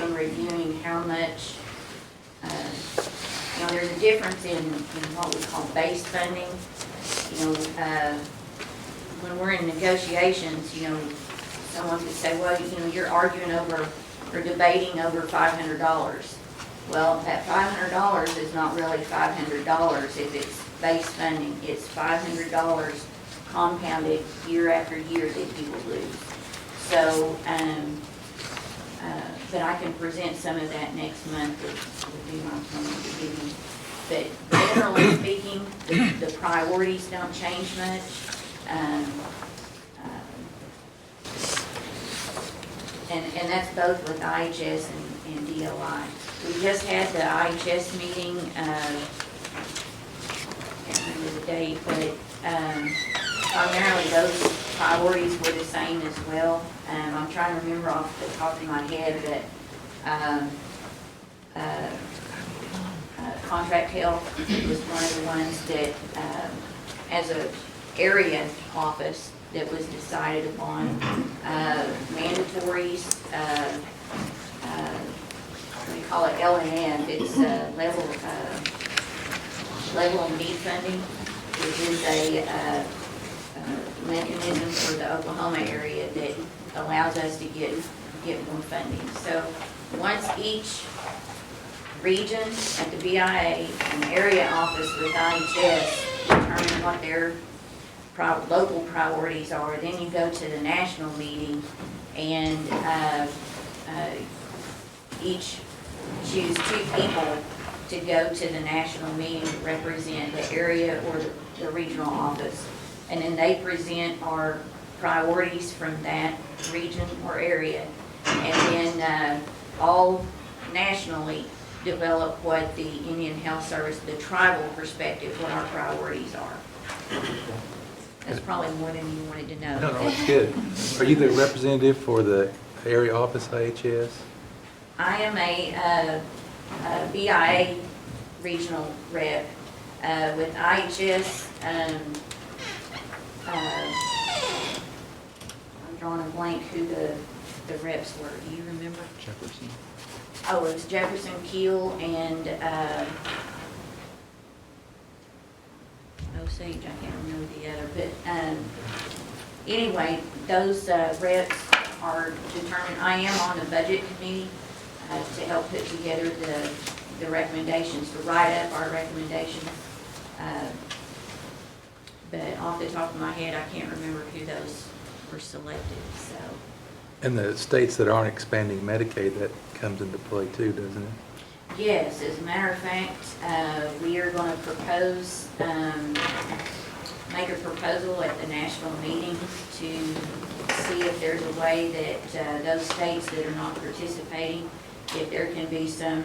in reviewing how much, there's a difference in what we call base funding. When we're in negotiations, someone could say, well, you're arguing over or debating over $500. Well, that $500 is not really $500 if it's base funding. It's $500 compounded year after year that you will lose. So, but I can present some of that next month, would be my plan to give you. But generally speaking, the priorities don't change much. And that's both with IHS and DOI. We just had the IHS meeting, I can't remember the date, but primarily those priorities were the same as well. I'm trying to remember off the top of my head that contract health was one of the ones that, as an area office, that was decided upon. Mandatories, we call it L&M, it's level and need funding, which is a mechanism for the Oklahoma area that allows us to get more funding. So once each region at the BIA and area office with IHS determine what their local priorities are, then you go to the national meeting and each choose 2 people to go to the national meeting to represent the area or the regional office. And then they present our priorities from that region or area. And then all nationally develop what the Indian Health Service, the tribal perspective, what our priorities are. That's probably more than you wanted to know. No, that's good. Are you the representative for the area office IHS? I am a BIA regional rep. With IHS, I'm drawing a blank who the reps were. Do you remember? Jefferson. Oh, it was Jefferson, Keel, and Osage, I can't remember the other, but anyway, those reps are determined. I am on the budget committee to help put together the recommendations, to write up our recommendations. But off the top of my head, I can't remember who those were selected, so. And the states that aren't expanding Medicaid, that comes into play too, doesn't it? Yes, as a matter of fact, we are going to propose, make a proposal at the national meeting to see if there's a way that those states that are not participating, if there can be some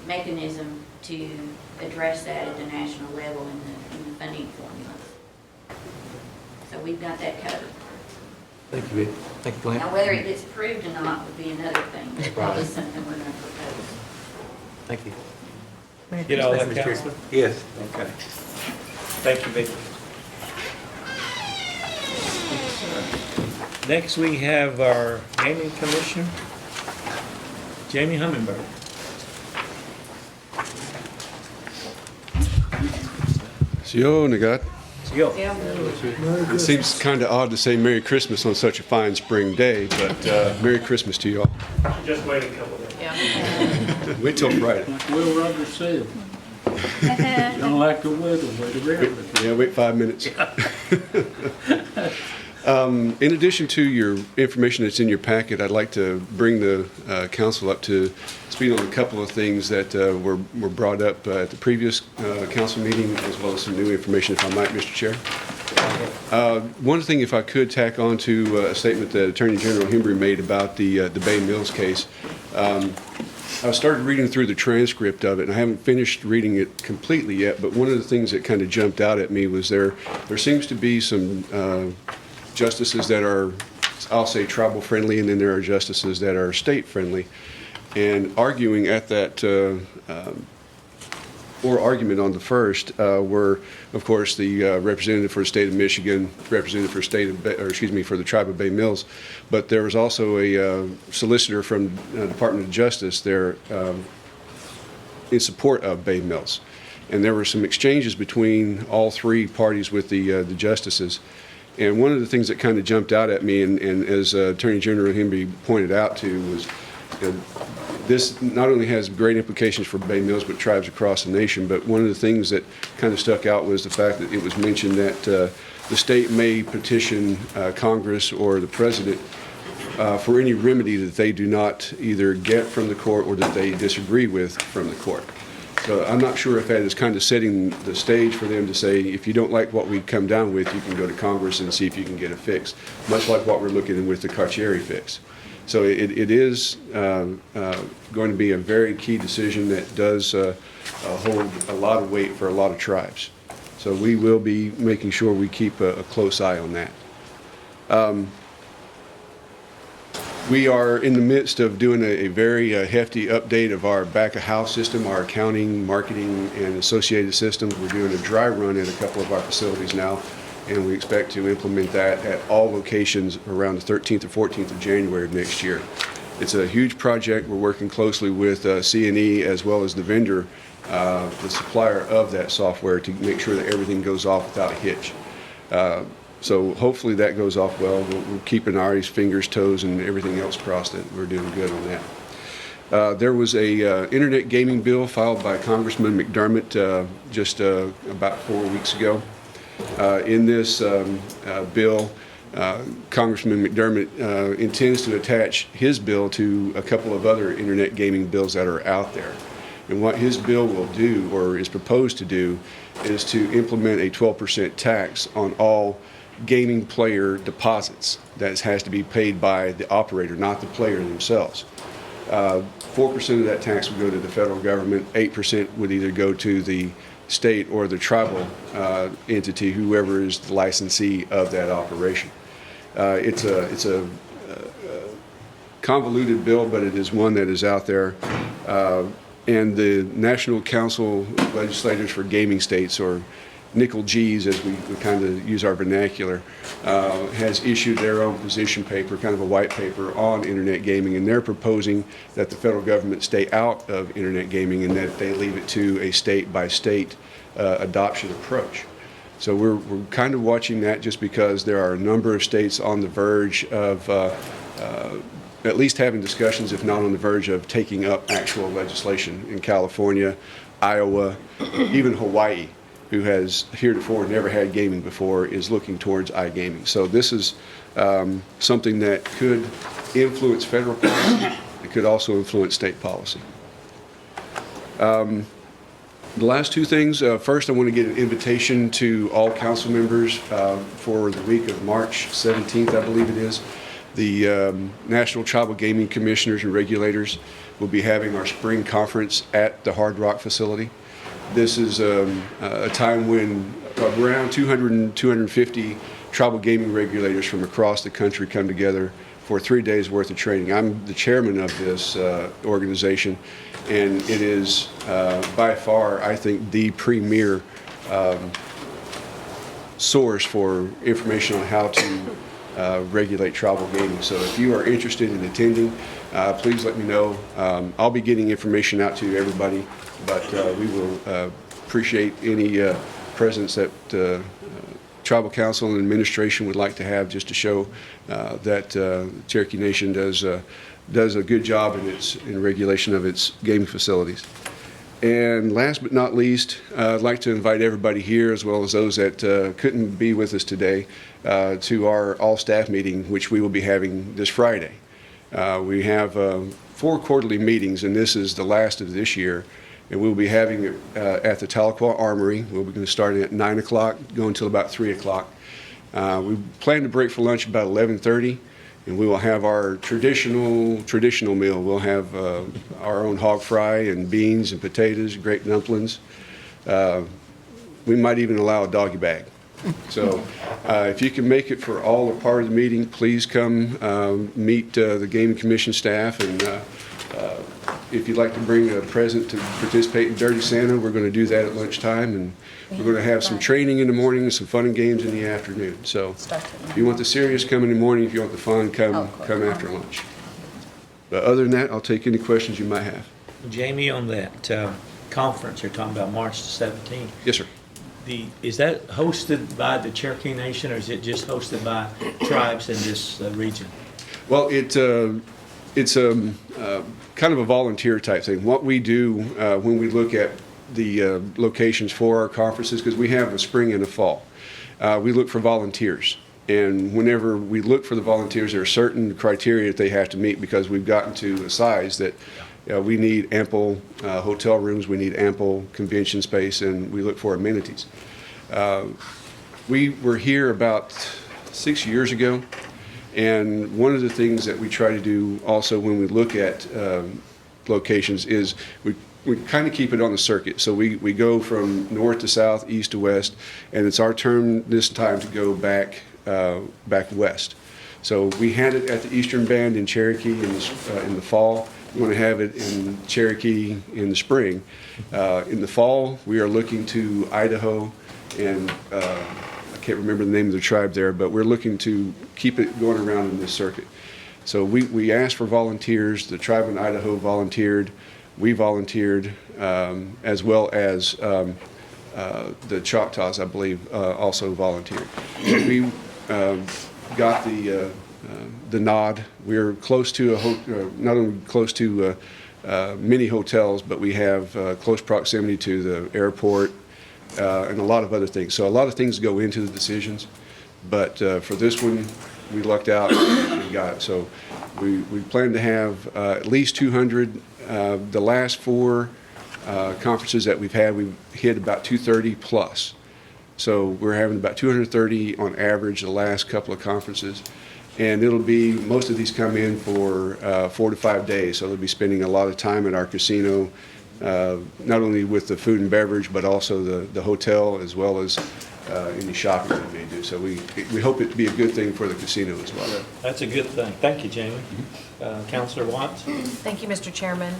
mechanism to address that at the national level in the funding formulas. So we've got that covered. Thank you, Vic. Thank you, Glenn. Now, whether it gets approved or not would be another thing. It's probably something we're going to propose. Thank you. Get all that, Mr. Councilman? Yes. Okay. Thank you, Vicki. Next, we have our gaming commissioner, Jamie Hummingbird. Yo, Nagat. Yo. It seems kind of odd to say Merry Christmas on such a fine spring day, but Merry Christmas to you all. Just wait a couple of days. Yeah. Wait till Friday. Like Will Rogers said. Don't like the weather, wait around. Yeah, wait 5 minutes. In addition to your information that's in your packet, I'd like to bring the council up to speed on a couple of things that were brought up at the previous council meeting, as well as some new information, if I might, Mr. Chair. One thing, if I could tack on to a statement that Attorney General Hembry made about the Bay Mills case. I started reading through the transcript of it, and I haven't finished reading it completely yet, but one of the things that kind of jumped out at me was there seems to be some justices that are, I'll say, tribal friendly, and then there are justices that are state friendly. And arguing at that oral argument on the first were, of course, the representative for the state of Michigan, representative for for the tribe of Bay Mills, but there was also a solicitor from the Department of Justice there in support of Bay Mills. And there were some exchanges between all three parties with the justices. And one of the things that kind of jumped out at me, and as Attorney General Hemby pointed out to, was this not only has great implications for Bay Mills, but tribes across the nation. But one of the things that kind of stuck out was the fact that it was mentioned that the state may petition Congress or the president for any remedy that they do not either get from the court or that they disagree with from the court. So I'm not sure if that is kind of setting the stage for them to say, if you don't like what we come down with, you can go to Congress and see if you can get a fix, much like what we're looking at with the Carcieri fix. So it is going to be a very key decision that does hold a lot of weight for a lot of tribes. So we will be making sure we keep a close eye on that. We are in the midst of doing a very hefty update of our back-of-house system, our accounting, marketing, and associated systems. We're doing a dry run at a couple of our facilities now, and we expect to implement that at all locations around the 13th or 14th of January of next year. It's a huge project. We're working closely with C&E as well as the vendor, the supplier of that software, to make sure that everything goes off without a hitch. So hopefully that goes off well. We're keeping Ari's fingers, toes, and everything else crossed that we're doing good on that. There was a internet gaming bill filed by Congressman McDermott just about 4 weeks ago. In this bill, Congressman McDermott intends to attach his bill to a couple of other internet gaming bills that are out there. And what his bill will do, or is proposed to do, is to implement a 12% tax on all gaming player deposits that has to be paid by the operator, not the player themselves. 4% of that tax would go to the federal government, 8% would either go to the state or the tribal entity, whoever is the licensee of that operation. It's a convoluted bill, but it is one that is out there. And the National Council of Legislators for Gaming States, or Nickel G's, as we kind of use our vernacular, has issued their own position paper, kind of a white paper on internet gaming, and they're proposing that the federal government stay out of internet gaming and that they leave it to a state-by-state adoption approach. So we're kind of watching that, just because there are a number of states on the verge of at least having discussions, if not on the verge of taking up actual legislation. In California, Iowa, even Hawaii, who has heretofore never had gaming before, is looking towards iGaming. So this is something that could influence federal policy. It could also influence state policy. The last two things. First, I want to get an invitation to all council members for the week of March 17th, I believe it is. The National Tribal Gaming Commissioners and Regulators will be having our spring conference at the Hard Rock facility. This is a time when around 200 and 250 tribal gaming regulators from across the country come together for 3 days worth of training. I'm the chairman of this organization, and it is by far, I think, the premier source for information on how to regulate tribal gaming. So if you are interested in attending, please let me know. I'll be getting information out to everybody, but we will appreciate any presence that Tribal Council and administration would like to have, just to show that Cherokee Nation does a good job in regulation of its gaming facilities. And last but not least, I'd like to invite everybody here, as well as those that couldn't be with us today, to our all-staff meeting, which we will be having this Friday. We have 4 quarterly meetings, and this is the last of this year. And we'll be having it at the Tahlequah Armory. We'll be going to start at 9 o'clock, go until about 3 o'clock. We plan to break for lunch about 11:30, and we will have our traditional meal. We'll have our own hog fry and beans and potatoes, grape dumplings. We might even allow a doggy bag. So if you can make it for all or part of the meeting, please come meet the Gaming Commission staff and if you'd like to bring a present to participate in Dirty Santa, we're going to do that at lunchtime, and we're going to have some training in the morning and some fun and games in the afternoon. So if you want the serious, come in the morning. If you want the fun, come after lunch. But other than that, I'll take any questions you might have. Jamie, on that conference you're talking about, March the 17th. Yes, sir. Is that hosted by the Cherokee Nation, or is it just hosted by tribes in this region? Well, it's kind of a volunteer type thing. What we do when we look at the locations for our conferences, because we have a spring and a fall, we look for volunteers. And whenever we look for the volunteers, there are certain criteria that they have to meet, because we've gotten to a size that we need ample hotel rooms, we need ample convention space, and we look for amenities. We were here about 6 years ago, and one of the things that we try to do also when we look at locations is we kind of keep it on the circuit. So we go from north to south, east to west, and it's our turn this time to go back west. So we had it at the Eastern Band in Cherokee in the fall. We want to have it in Cherokee in the spring. In the fall, we are looking to Idaho, and I can't remember the name of the tribe there, but we're looking to keep it going around in this circuit. So we asked for volunteers. The tribe in Idaho volunteered. We volunteered, as well as the Choctaws, I believe, also volunteered. So we got the nod. We're close to not only close to many hotels, but we have close proximity to the airport and a lot of other things. So a lot of things go into the decisions, but for this one, we lucked out and we got it. So we plan to have at least 200. The last 4 conferences that we've had, we've hit about 230 plus. So we're having about 230 on average the last couple of conferences. And it'll be, most of these come in for 4 to 5 days. So they'll be spending a lot of time at our casino, not only with the food and beverage, but also the hotel, as well as any shopping that we may do. So we hope it to be a good thing for the casino as well. That's a good thing. Thank you, Jamie. Councilor Watts? Thank you, Mr. Chairman.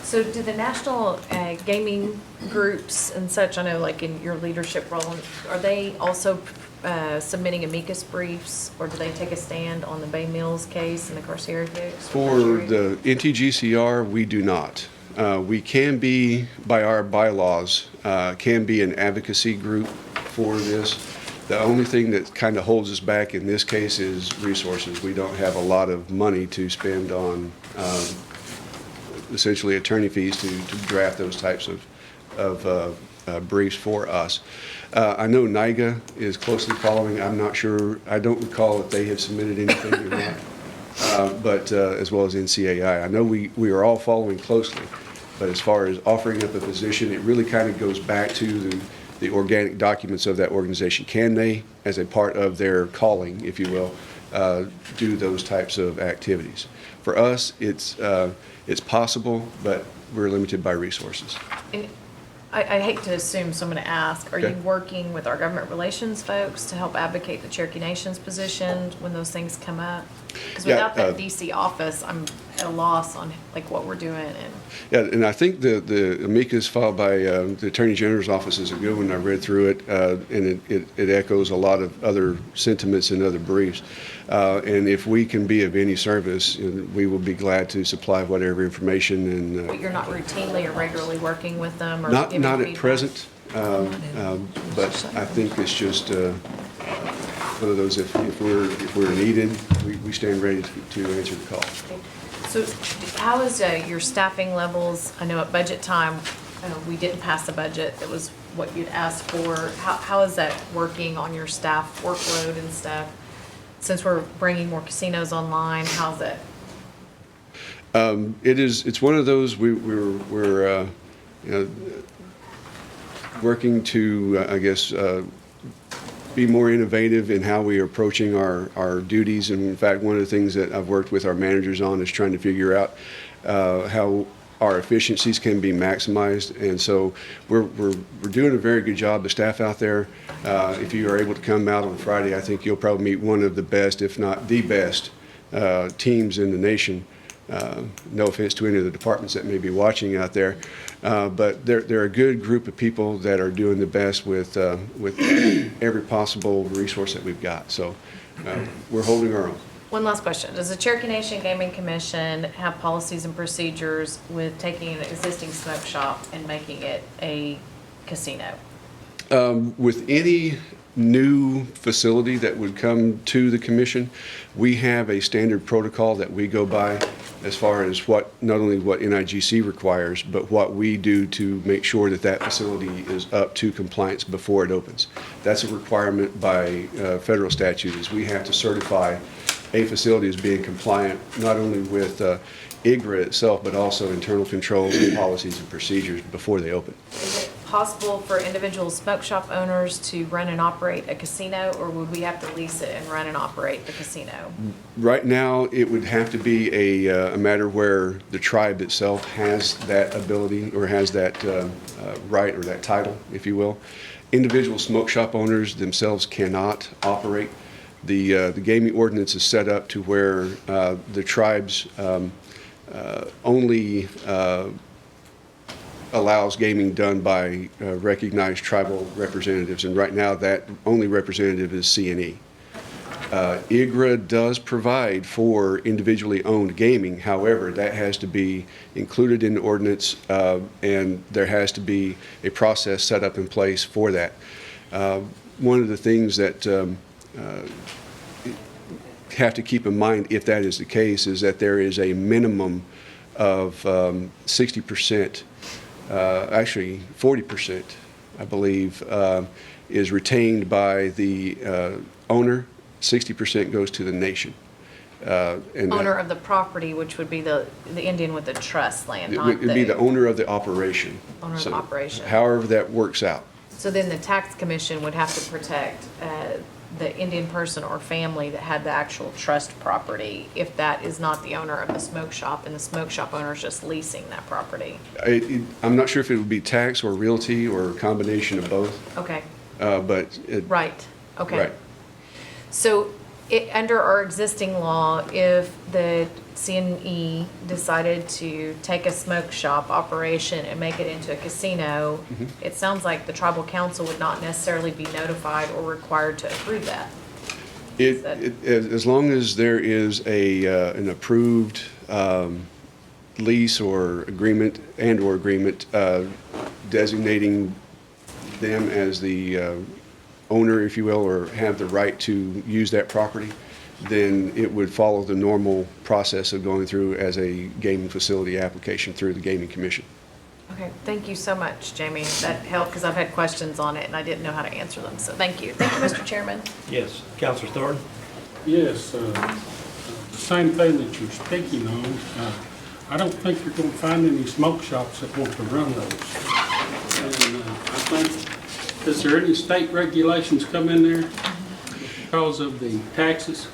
So do the national gaming groups and such, I know like in your leadership role, are they also submitting amicus briefs, or do they take a stand on the Bay Mills case and the Carcieri case? For the NTGCR, we do not. We can be, by our bylaws, can be an advocacy group for this. The only thing that kind of holds us back in this case is resources. We don't have a lot of money to spend on essentially attorney fees to draft those types of briefs for us. I know NIGA is closely following. I'm not sure. I don't recall if they have submitted anything or not, but as well as NCAI. I know we are all following closely, but as far as offering up a position, it really kind of goes back to the organic documents of that organization. Can they, as a part of their calling, if you will, do those types of activities? For us, it's possible, but we're limited by resources. And I hate to assume, so I'm going to ask, are Okay. you working with our government relations folks to help advocate the Cherokee Nation's position when those things come up? Because Yeah, without that DC office, I'm at a loss on like what we're doing. And Yeah, and I think the amicus filed by the Attorney General's office is a good one. I read through it, and it echoes a lot of other sentiments in other briefs. And if we can be of any service, we will be glad to supply whatever information. but you're not routinely or regularly working with them, or Not giving at feedback? present, but I think it's just one of those. If we're needed, we stand ready to answer the call. So how is your staffing levels? I know at budget time, we didn't pass the budget. It was what you'd asked for. How is that working on your staff workload and stuff? Since we're bringing more casinos online, how's it? It's one of those we're working to, I guess, be more innovative in how we are approaching our duties. And in fact, one of the things that I've worked with our managers on is trying to figure out how our efficiencies can be maximized. And so we're doing a very good job. The staff out there, if you are able to come out on Friday, I think you'll probably meet one of the best, if not the best, teams in the nation No offense to any of the departments that may be watching out there, but they're a good group of people that are doing the best with every possible resource that we've got. So we're holding our own. One last question. Does the Cherokee Nation Gaming Commission have policies and procedures with taking an existing smoke shop and making it a casino? With any new facility that would come to the commission, we have a standard protocol that we go by as far as not only what NIGC requires, but what we do to make sure that that facility is up to compliance before it opens. That's a requirement by federal statute, is we have to certify a facility as being compliant not only with IGRA itself, but also internal controls and policies and procedures before they open. Is it possible for individual smoke shop owners to run and operate a casino, or would we have to lease it and run and operate the casino? Right now, it would have to be a matter where the tribe itself has that ability or has that right or that title, if you will. Individual smoke shop owners themselves cannot operate. The gaming ordinance is set up to where the tribes only allows gaming done by recognized tribal representatives, and right now that only representative is C&E. IGRA does provide for individually owned gaming. However, that has to be included in the ordinance, and there has to be a process set up in place for that. One of the things that have to keep in mind, if that is the case, is that there is a minimum of 60%, actually 40%, I believe, is retained by the owner. 60% goes to the nation. And Owner of the property, which would be the Indian with the trust land, it not would be the the owner of the operation. owner of So the operation. however that works out. So then the tax commission would have to protect the Indian person or family that had the actual trust property if that is not the owner of the smoke shop and the smoke shop owner is just leasing that property. I'm not sure if it would be tax or realty or a combination of both, Okay, but right, okay. right. So under our existing law, if the C&E decided to take a smoke shop operation and make it into a casino, it sounds like the tribal council would not necessarily be notified or required to approve that. As long as there is an approved lease or agreement and/or agreement designating them as the owner, if you will, or have the right to use that property, then it would follow the normal process of going through as a gaming facility application through the Gaming Commission. Okay, thank you so much, Jamie. That helped because I've had questions on it and I didn't know how to answer them, so thank you. Thank you, Mr. Chairman. Yes, Councilor Thornton? Yes, the same thing that you're speaking on. I don't think you're going to find any smoke shops that want to run those. And I think, is there any state regulations come in there because of the taxes?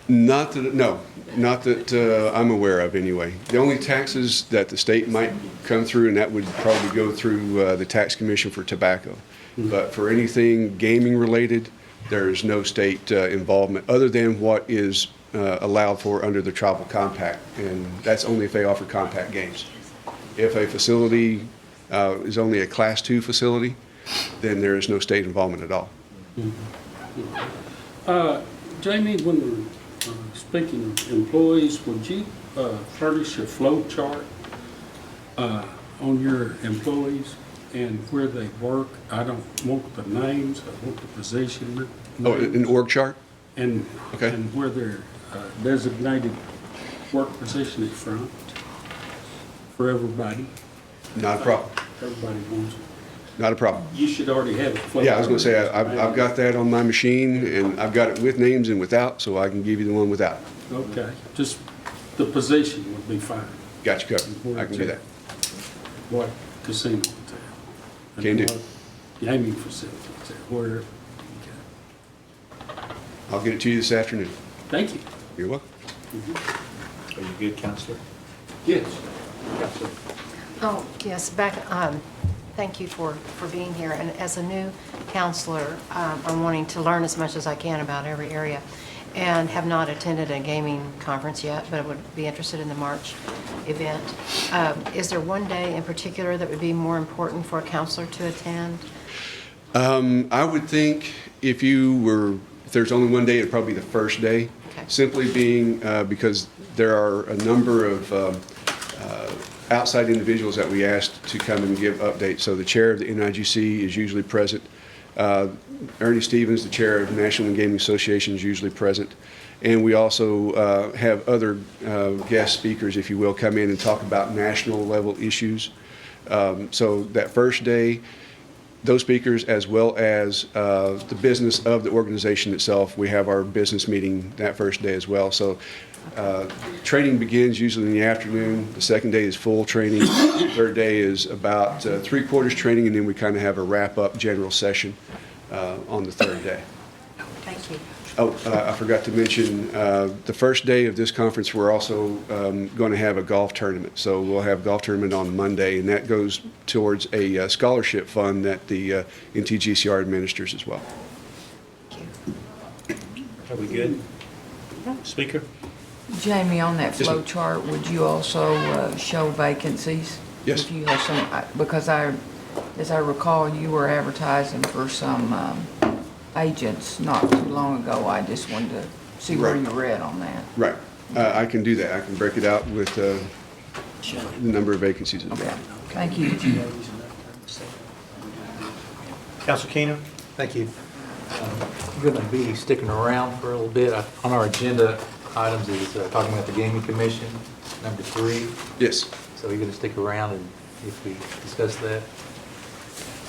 Not that I'm aware of anyway. The only taxes that the state might come through, and that would probably go through the tax commission for tobacco. But for anything gaming related, there is no state involvement other than what is allowed for under the tribal compact, and that's only if they offer compact games. If a facility is only a Class 2 facility, then there is no state involvement at all. Jamie, when we're speaking of employees, would you furnish a flow chart on your employees and where they work? I don't want the names, I want the position. Oh, an org chart? And, okay. And where their designated work position is from for everybody. Not a problem. Everybody wants it. Not a problem. You should already have it. Yeah, I was going to say, I've got that on my machine, and I've got it with names and without, so I can give you the one without. Okay, just the position would be fine. Got you covered. I can do that. What casino it's at. Can do. What gaming facility it's at, where. I'll get it to you this afternoon. Thank you. You're welcome. Are you good, Counselor? Yes. Counselor? Oh, yes, thank you for being here. And as a new counselor, I'm wanting to learn as much as I can about every area. and have not attended a gaming conference yet, but would be interested in the March event. Is there one day in particular that would be more important for a counselor to attend? I would think if there's only one day, it'd probably be the first day. Okay. Simply being because there are a number of outside individuals that we asked to come and give updates. So the chair of the NIGC is usually present. Ernie Stevens, the chair of the National Gaming Association, is usually present. And we also have other guest speakers, if you will, come in and talk about national level issues. So that first day, those speakers, as well as the business of the organization itself, we have our business meeting that first day as well. So training begins usually in the afternoon. The second day is full training. The third day is about 3/4 training, and then we kind of have a wrap-up general session on the third day. Thank you. Oh, I forgot to mention, the first day of this conference, we're also going to have a golf tournament. So we'll have a golf tournament on Monday, and that goes towards a scholarship fund that the NTGCR administers as well. Are we good? Speaker? Jamie, on that Yes, flow ma'am. chart, would you also show vacancies? Yes. If you have some, because as I recall, you were advertising for some agents not too long ago. I just wanted to see where Right. you were at on that. Right. I can do that. I can break it out with the number of vacancies as well. Okay, thank you. Councilor Keener? Thank you. We're going to be sticking around for a little bit. On our agenda items is talking about the Gaming Commission, number 3. Yes. So you're going to stick around and if we discuss that?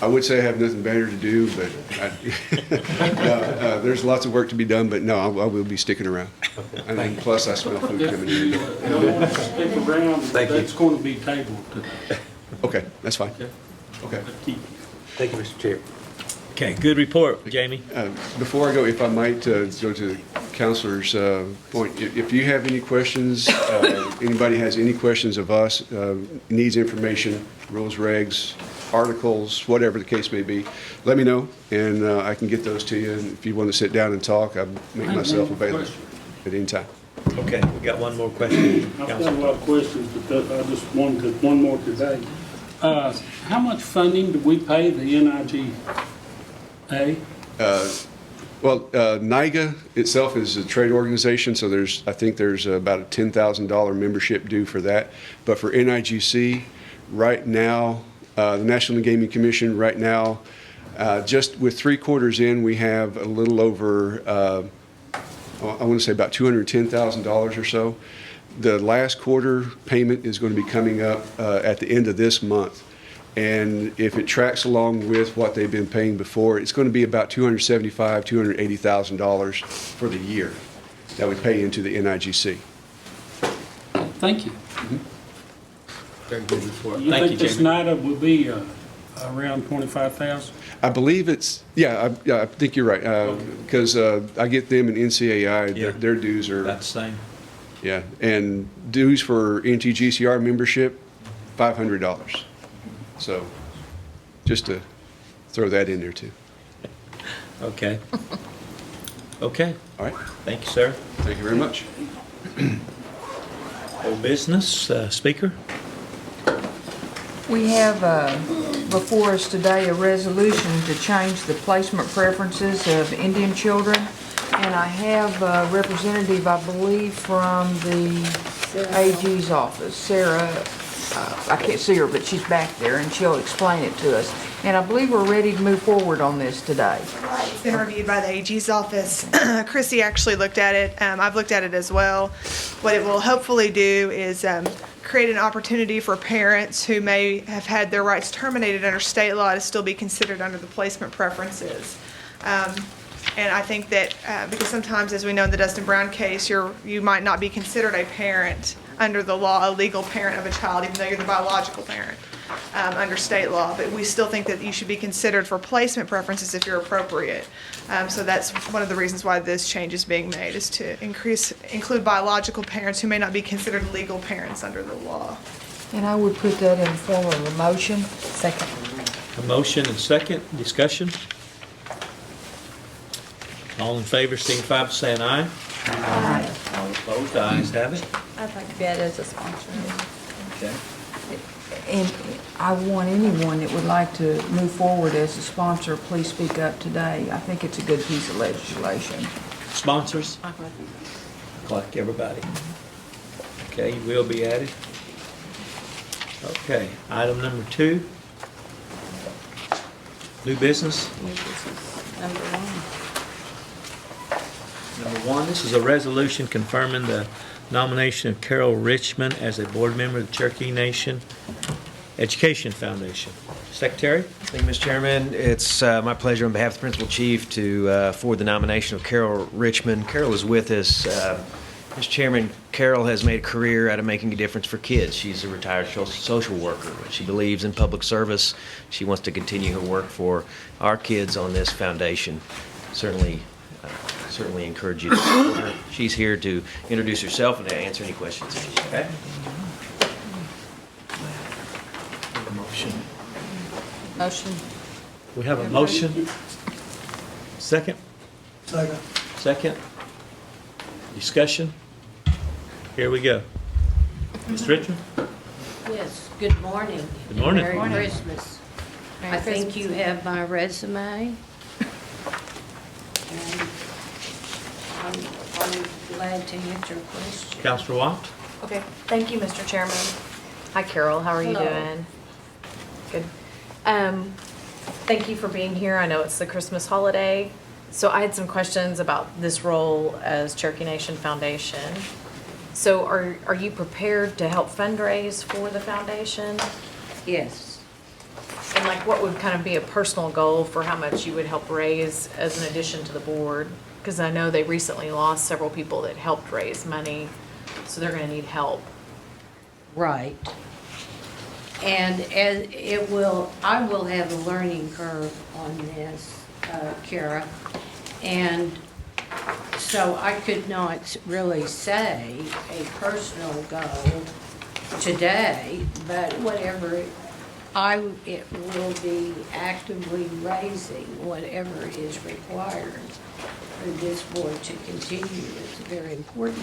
I would say I have nothing better to do, but there's lots of work to be done, but no, I will be sticking around. Okay, And thank you. plus, I smell food coming in. Stick around, Thank you. that's going to be tabled today. Okay, that's fine. Okay. Thank you, Mr. Chair. Okay, good report, Jamie. Before I go, if I might go to the counselor's point, if you have any questions, anybody has any questions of us, needs information, rules, regs, articles, whatever the case may be, let me know, and I can get those to you. And if you want to sit down and talk, I'll make myself available at any time. Okay, we got one more question. I've got a lot of questions, but I just wanted one more today. How much funding do we pay the NIGA? Well, NIGA itself is a trade organization, so I think there's about a $10,000 membership due for that. But for NIGC, right now, the National Gaming Commission, right now, just with 3/4 in, we have a little over, I want to say about $210,000 or so. The last quarter payment is going to be coming up at the end of this month. And if it tracks along with what they've been paying before, it's going to be about $275,000, $280,000 for the year that we pay into the NIGC. Thank you. Very good report. You Thank think you, this Jamie. NIDA will be around 25,000? I believe it's, I think you're right, because I get them in NCAI, Yeah. their dues are, That's the same. yeah, and dues for NTGCR membership, $500. So, just to throw that in there too. Okay. Okay, All right, thank you, sir. thank you very much. Old business, speaker? We have before us today a resolution to change the placement preferences of Indian children. And I have a representative, I believe, from the AG's office, Sarah. I can't see her, but she's back there, and she'll explain it to us. And I believe we're ready to move forward on this today. Right, it's been reviewed by the AG's office. Chrissy actually looked at it. I've looked at it as well. What it will hopefully do is create an opportunity for parents who may have had their rights terminated under state law to still be considered under the placement preferences. And I think that because sometimes, as we know in the Dustin Brown case, you might not be considered a parent under the law, a legal parent of a child, even though you're the biological parent under state law. But we still think that you should be considered for placement preferences if you're appropriate. So that's one of the reasons why this change is being made, is to include biological parents who may not be considered legal parents under the law. And I would put that in the form of a motion. Second. A motion and second, discussion? All in favor, signify by saying aye. Aye. All opposed, ayes have it. I'd like to be added as a sponsor. Okay. And I want anyone that would like to move forward as a sponsor, please speak up today. I think it's a good piece of legislation. Sponsors? Like everybody. Okay, you will be added. Okay, item number 2. New business. New business, number 1. Number 1, this is a resolution confirming the nomination of Carol Richmond as a board member of the Cherokee Nation Education Foundation. Secretary? Thank you, Mr. Chairman. It's my pleasure on behalf of the Principal Chief to forward the nomination of Carol Richmond. Carol is with us. Mr. Chairman, Carol has made a career out of making a difference for kids. She's a retired social worker. She believes in public service. She wants to continue her work for our kids on this foundation. Certainly encourage you to support her. She's here to introduce herself and to answer any questions. Okay? Motion. Motion. We have a motion. Second? Second. Discussion? Here we go. Ms. Richmond? Yes, good morning. Good morning. Merry Morning. Christmas. Merry I think Christmas. you have my resume. And I'm glad to answer questions. Counselor Watt? Okay, thank you, Mr. Chairman. Hi, Carol, how are you Hello. doing? Good. Thank you for being here. I know it's the Christmas holiday. So I had some questions about this role as Cherokee Nation Foundation. So are you prepared to help fundraise for the foundation? Yes. And like what would kind of be a personal goal for how much you would help raise as an addition to the board? Because I know they recently lost several people that helped raise money, so they're going to need help. Right. And as I will have a learning curve on this, Kara. And so I could not really say a personal goal today, but whatever, it will be actively raising whatever is required for this board to continue. It's very important to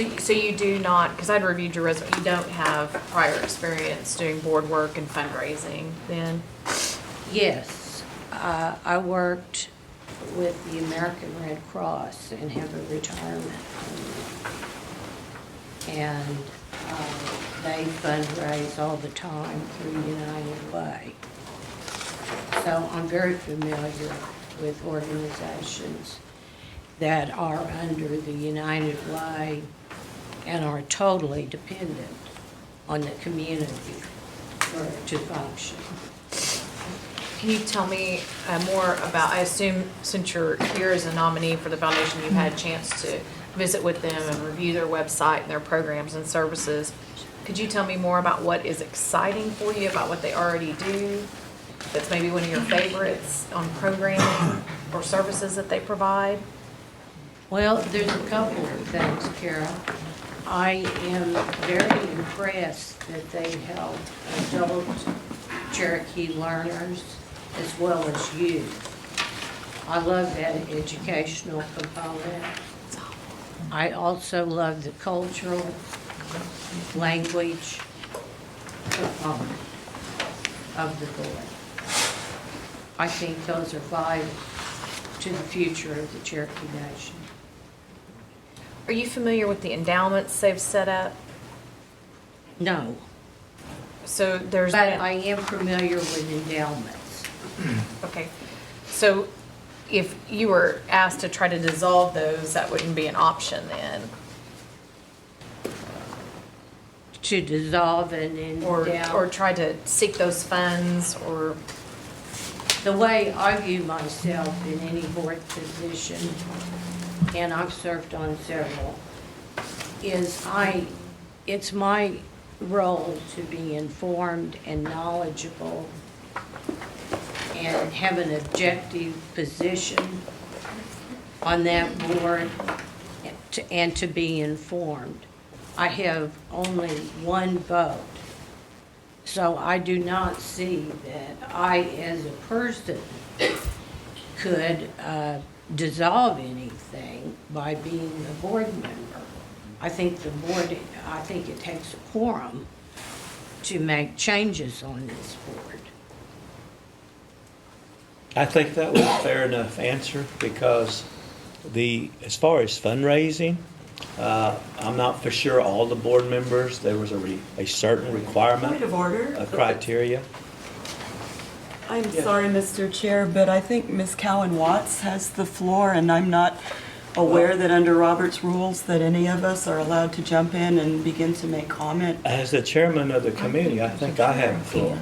me. So you do not, because I'd reviewed your resume, you don't have prior experience doing board work and fundraising then? Yes, I worked with the American Red Cross and have a retirement home. And they fundraise all the time through United Way. So I'm very familiar with organizations that are under the United Way and are totally dependent on the community to function. Can you tell me more about, I assume since you're here as a nominee for the foundation, you've had a chance to visit with them and review their website and their programs and services. Could you tell me more about what is exciting for you about what they already do? That's maybe one of your favorites on programming or services that they provide? Well, there's a couple of things, Carol. I am very impressed that they help adult Cherokee learners as well as youth. I love that educational component. I also love the cultural language component of the board. I think those are vital to the future of the Cherokee Nation. Are you familiar with the endowments they've set up? No. So there's. But I am familiar with endowments. Okay. So if you were asked to try to dissolve those, that wouldn't be an option then? To dissolve an endowment? Or try to seek those funds or? The way I view myself in any board position, and I've served on several, is it's my role to be informed and knowledgeable and have an objective position on that board and to be informed. I have only one vote. So I do not see that I, as a person, could dissolve anything by being a board member. I think it takes a quorum to make changes on this board. I think that was a fair enough answer because as far as fundraising, I'm not for sure all the board members, there was a certain requirement. Point of order. A criteria. I'm sorry, Mr. Chair, but I think Ms. Cowan Watts has the floor, and I'm not aware that under Robert's rules that any of us are allowed to jump in and begin to make comment. As the chairman of the committee, I think I have the floor.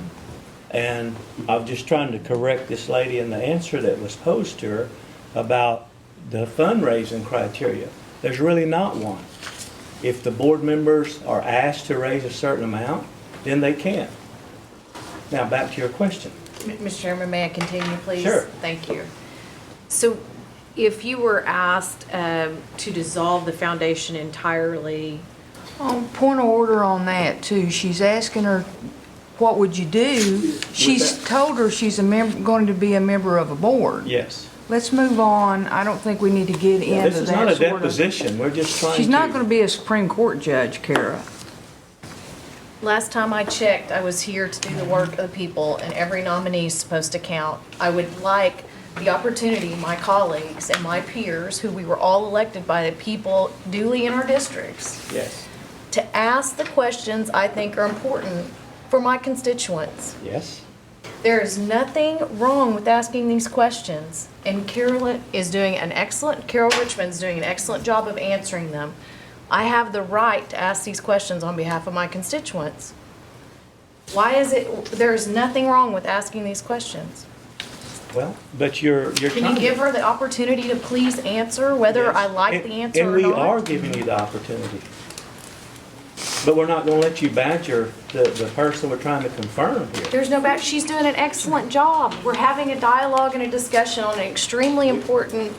And I'm just trying to correct this lady in the answer that was posed to her about the fundraising criteria. There's really not one. If the board members are asked to raise a certain amount, then they can. Now, back to your question. Mr. Chairman, may I continue, please? Sure. Thank you. So if you were asked to dissolve the foundation entirely, Point of order on that too. She's asking her, what would you do? She's told her she's going to be a member of a board. Yes. Let's move on. I don't think we need to get into that This is not a deposition. We're just trying to. She's not going to be a Supreme Court judge, Kara. last time I checked, I was here to do the work of the people, and every nominee is supposed to count. I would like the opportunity, my colleagues and my peers, who we were all elected by the people duly in our districts, Yes. to ask the questions I think are important for my constituents. Yes. There is nothing wrong with asking these questions, and Carol Richmond's doing an excellent job of answering them. I have the right to ask these questions on behalf of my constituents. Why is it, there's nothing wrong with asking these questions? Well, but you're Can you give her the opportunity to please answer, whether I like the answer or not? And we are giving you the opportunity. But we're not going to let you badger the person we're trying to confirm here. There's no back, she's doing an excellent job. We're having a dialogue and a discussion on an extremely important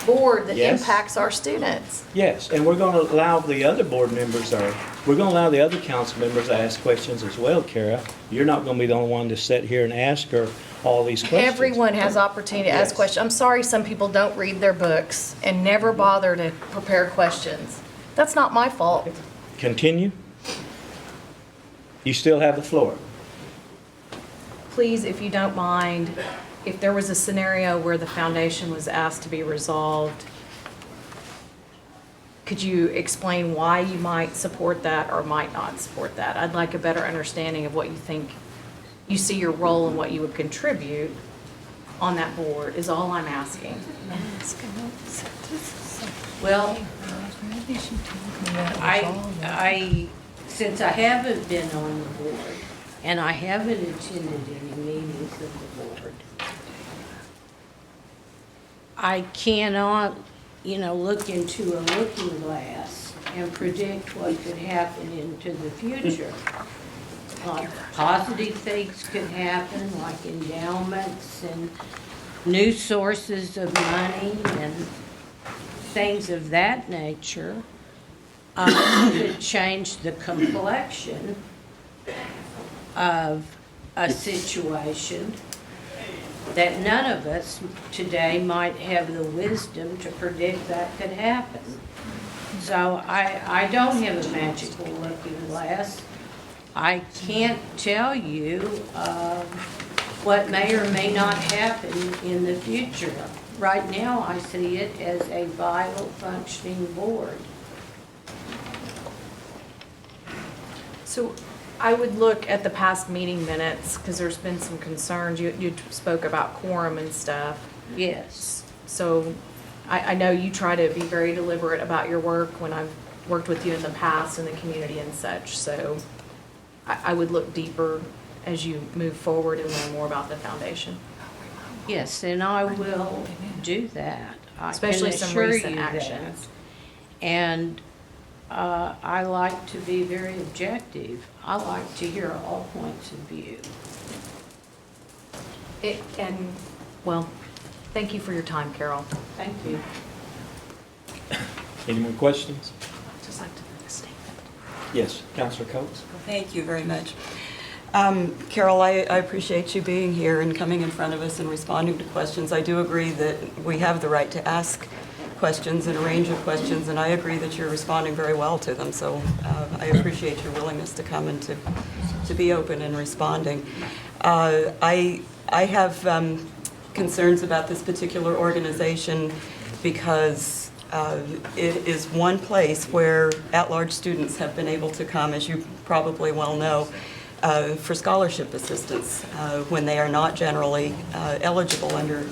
board that Yes. impacts our students. Yes, and we're going to allow the other board members, or we're going to allow the other council members to ask questions as well, Kara. You're not going to be the only one to sit here and ask her all these questions. Everyone has opportunity to ask Yes. questions. I'm sorry some people don't read their books and never bother to prepare questions. That's not my fault. Continue. You still have the floor. Please, if you don't mind, if there was a scenario where the foundation was asked to be resolved, could you explain why you might support that or might not support that? I'd like a better understanding of what you think, you see your role and what you would contribute on that board, is all I'm asking. Well, since I haven't been on the board, and I haven't attended any meetings of the board, I cannot, look into a looking glass and predict what could happen into the future. Like positive things could happen, like endowments and new sources of money and things of that nature could change the complexion of a situation that none of us today might have the wisdom to predict that could happen. So I don't have a magical looking glass. I can't tell you what may or may not happen in the future. Right now, I see it as a vital, functioning board. So I would look at the past meeting minutes, because there's been some concerns. You spoke about quorum and stuff. Yes. So I know you try to be very deliberate about your work when I've worked with you in the past in the community and such. So I would look deeper as you move forward and learn more about the foundation. Yes, and I will do that. Especially some recent actions. actions. And I like to be very objective. I like to hear all points of view. Well, thank you for your time, Carol. Thank you. Any more questions? Just like to make a statement. Yes, Councilor Coates. Thank you very much. Carol, I appreciate you being here and coming in front of us and responding to questions. I do agree that we have the right to ask questions and a range of questions, and I agree that you're responding very well to them. So I appreciate your willingness to come and to be open in responding. I have concerns about this particular organization because it is one place where at-large students have been able to come, as you probably well know, for scholarship assistance when they are not generally eligible under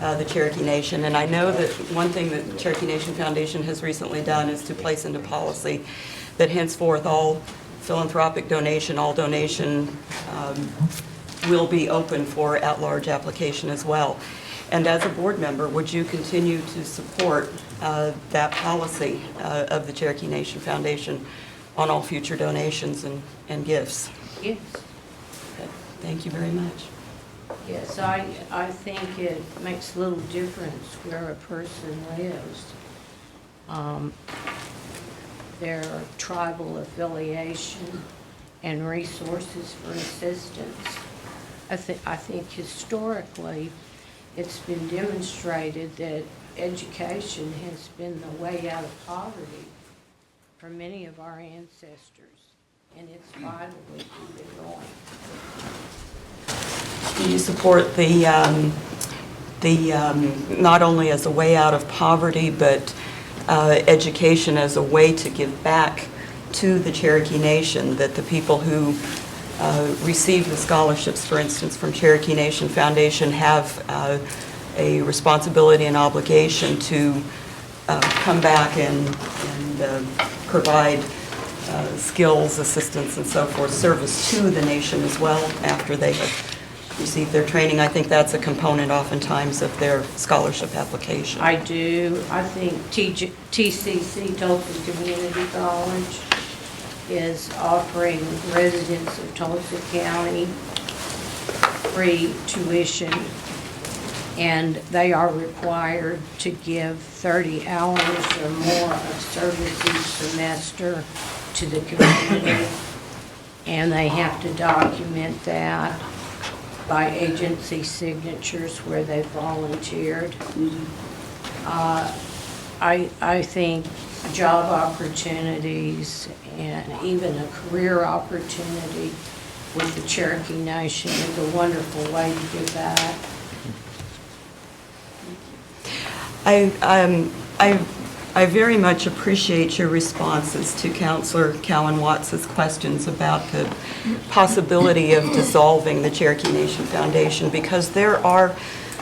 the Cherokee Nation. And I know that one thing that the Cherokee Nation Foundation has recently done is to place into policy that henceforth all philanthropic donation, all donation will be open for at-large application as well. And as a board member, would you continue to support that policy of the Cherokee Nation Foundation on all future donations and gifts? Yes. Okay. Thank you very much. Yes, I think it makes little difference where a person lives. Their tribal affiliation and resources for assistance. I think historically, it's been demonstrated that education has been the way out of poverty for many of our ancestors, and it's vital we keep it going. Do you support the not only as a way out of poverty, but education as a way to give back to the Cherokee Nation, that the people who receive the scholarships, for instance, from Cherokee Nation Foundation have a responsibility and obligation to come back and provide skills, assistance, and so forth, service to the nation as well after they have received their training? I think that's a component oftentimes of their scholarship application. I do. I think TCC, Tulsa Community College, is offering residents of Tulsa County free tuition, and they are required to give 30 hours or more of service each semester to the community, and they have to document that by agency signatures where they volunteered. I think job opportunities and even a career opportunity with the Cherokee Nation is a wonderful way to give back. I very much appreciate your responses to Councilor Cowan Watts's questions about the possibility of dissolving the Cherokee Nation Foundation, because there are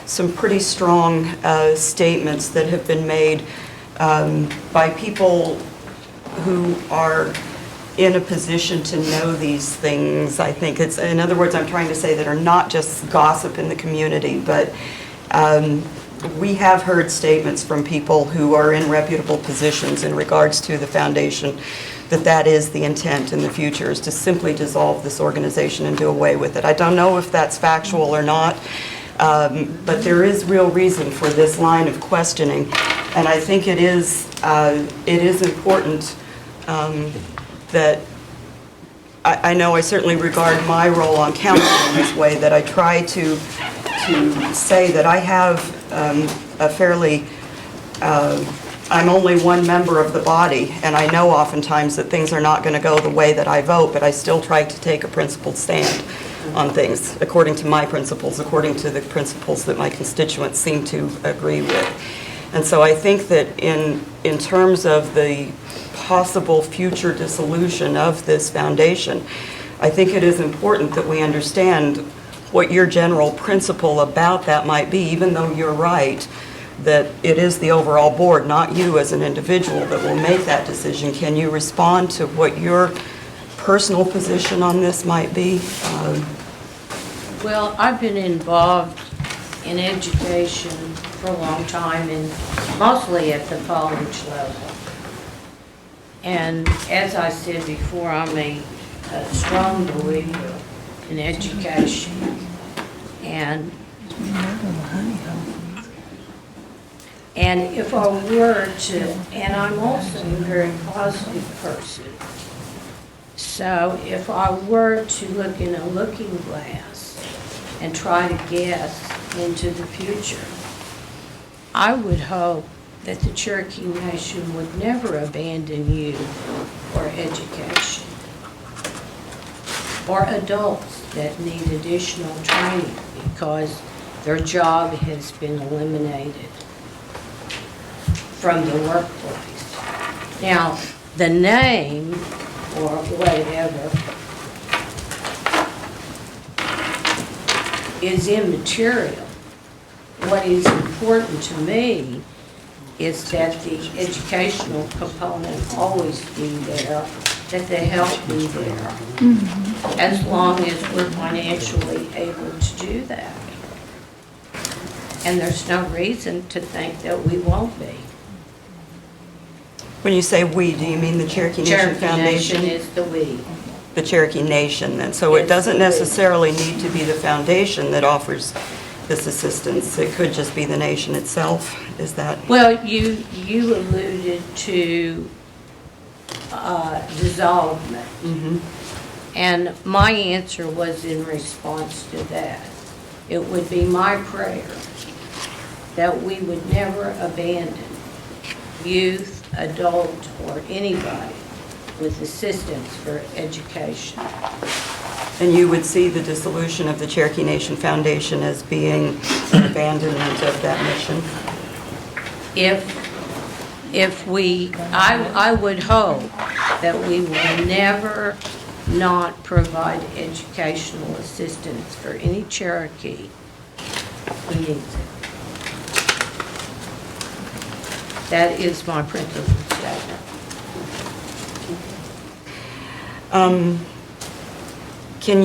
some pretty strong statements that have been made by people who are in a position to know these things. I think it's, in other words, I'm trying to say that are not just gossip in the community, but we have heard statements from people who are in reputable positions in regards to the foundation that that is the intent in the future, is to simply dissolve this organization and do away with it. I don't know if that's factual or not, but there is real reason for this line of questioning, and I think it is important that I know I certainly regard my role on council in this way, that I try to say that I have a fairly, I'm only one member of the body, and I know oftentimes that things are not going to go the way that I vote, but I still try to take a principled stand on things according to my principles, according to the principles that my constituents seem to agree with. And so I think that in terms of the possible future dissolution of this foundation, I think it is important that we understand what your general principle about that might be, even though you're right that it is the overall board, not you as an individual, that will make that decision. Can you respond to what your personal position on this might be? Well, I've been involved in education for a long time, and mostly at the college level. And as I said before, I'm a strong believer in education. And if I were to, and I'm also a very positive person, So if I were to look in a looking glass and try to guess into the future, I would hope that the Cherokee Nation would never abandon you for education, or adults that need additional training because their job has been eliminated from the workplace. Now, the name or whatever is immaterial. What is important to me is that the educational component always be there, that the help be there, as long as we're financially able to do that. And there's no reason to think that we won't be. When you say "we," do you mean the Cherokee Nation Cherokee Foundation? Nation is the we. The Cherokee Nation, then. So it doesn't necessarily need to be the foundation that offers this assistance. It could just be the nation itself. Is that? Well, you alluded to dissolvement. And my answer was in response to that. It would be my prayer that we would never abandon youth, adult, or anybody with assistance for education. And you would see the dissolution of the Cherokee Nation Foundation as being an abandonment of that mission? I would hope that we will never not provide educational assistance for any Cherokee who needs it. That is my principal statement. Can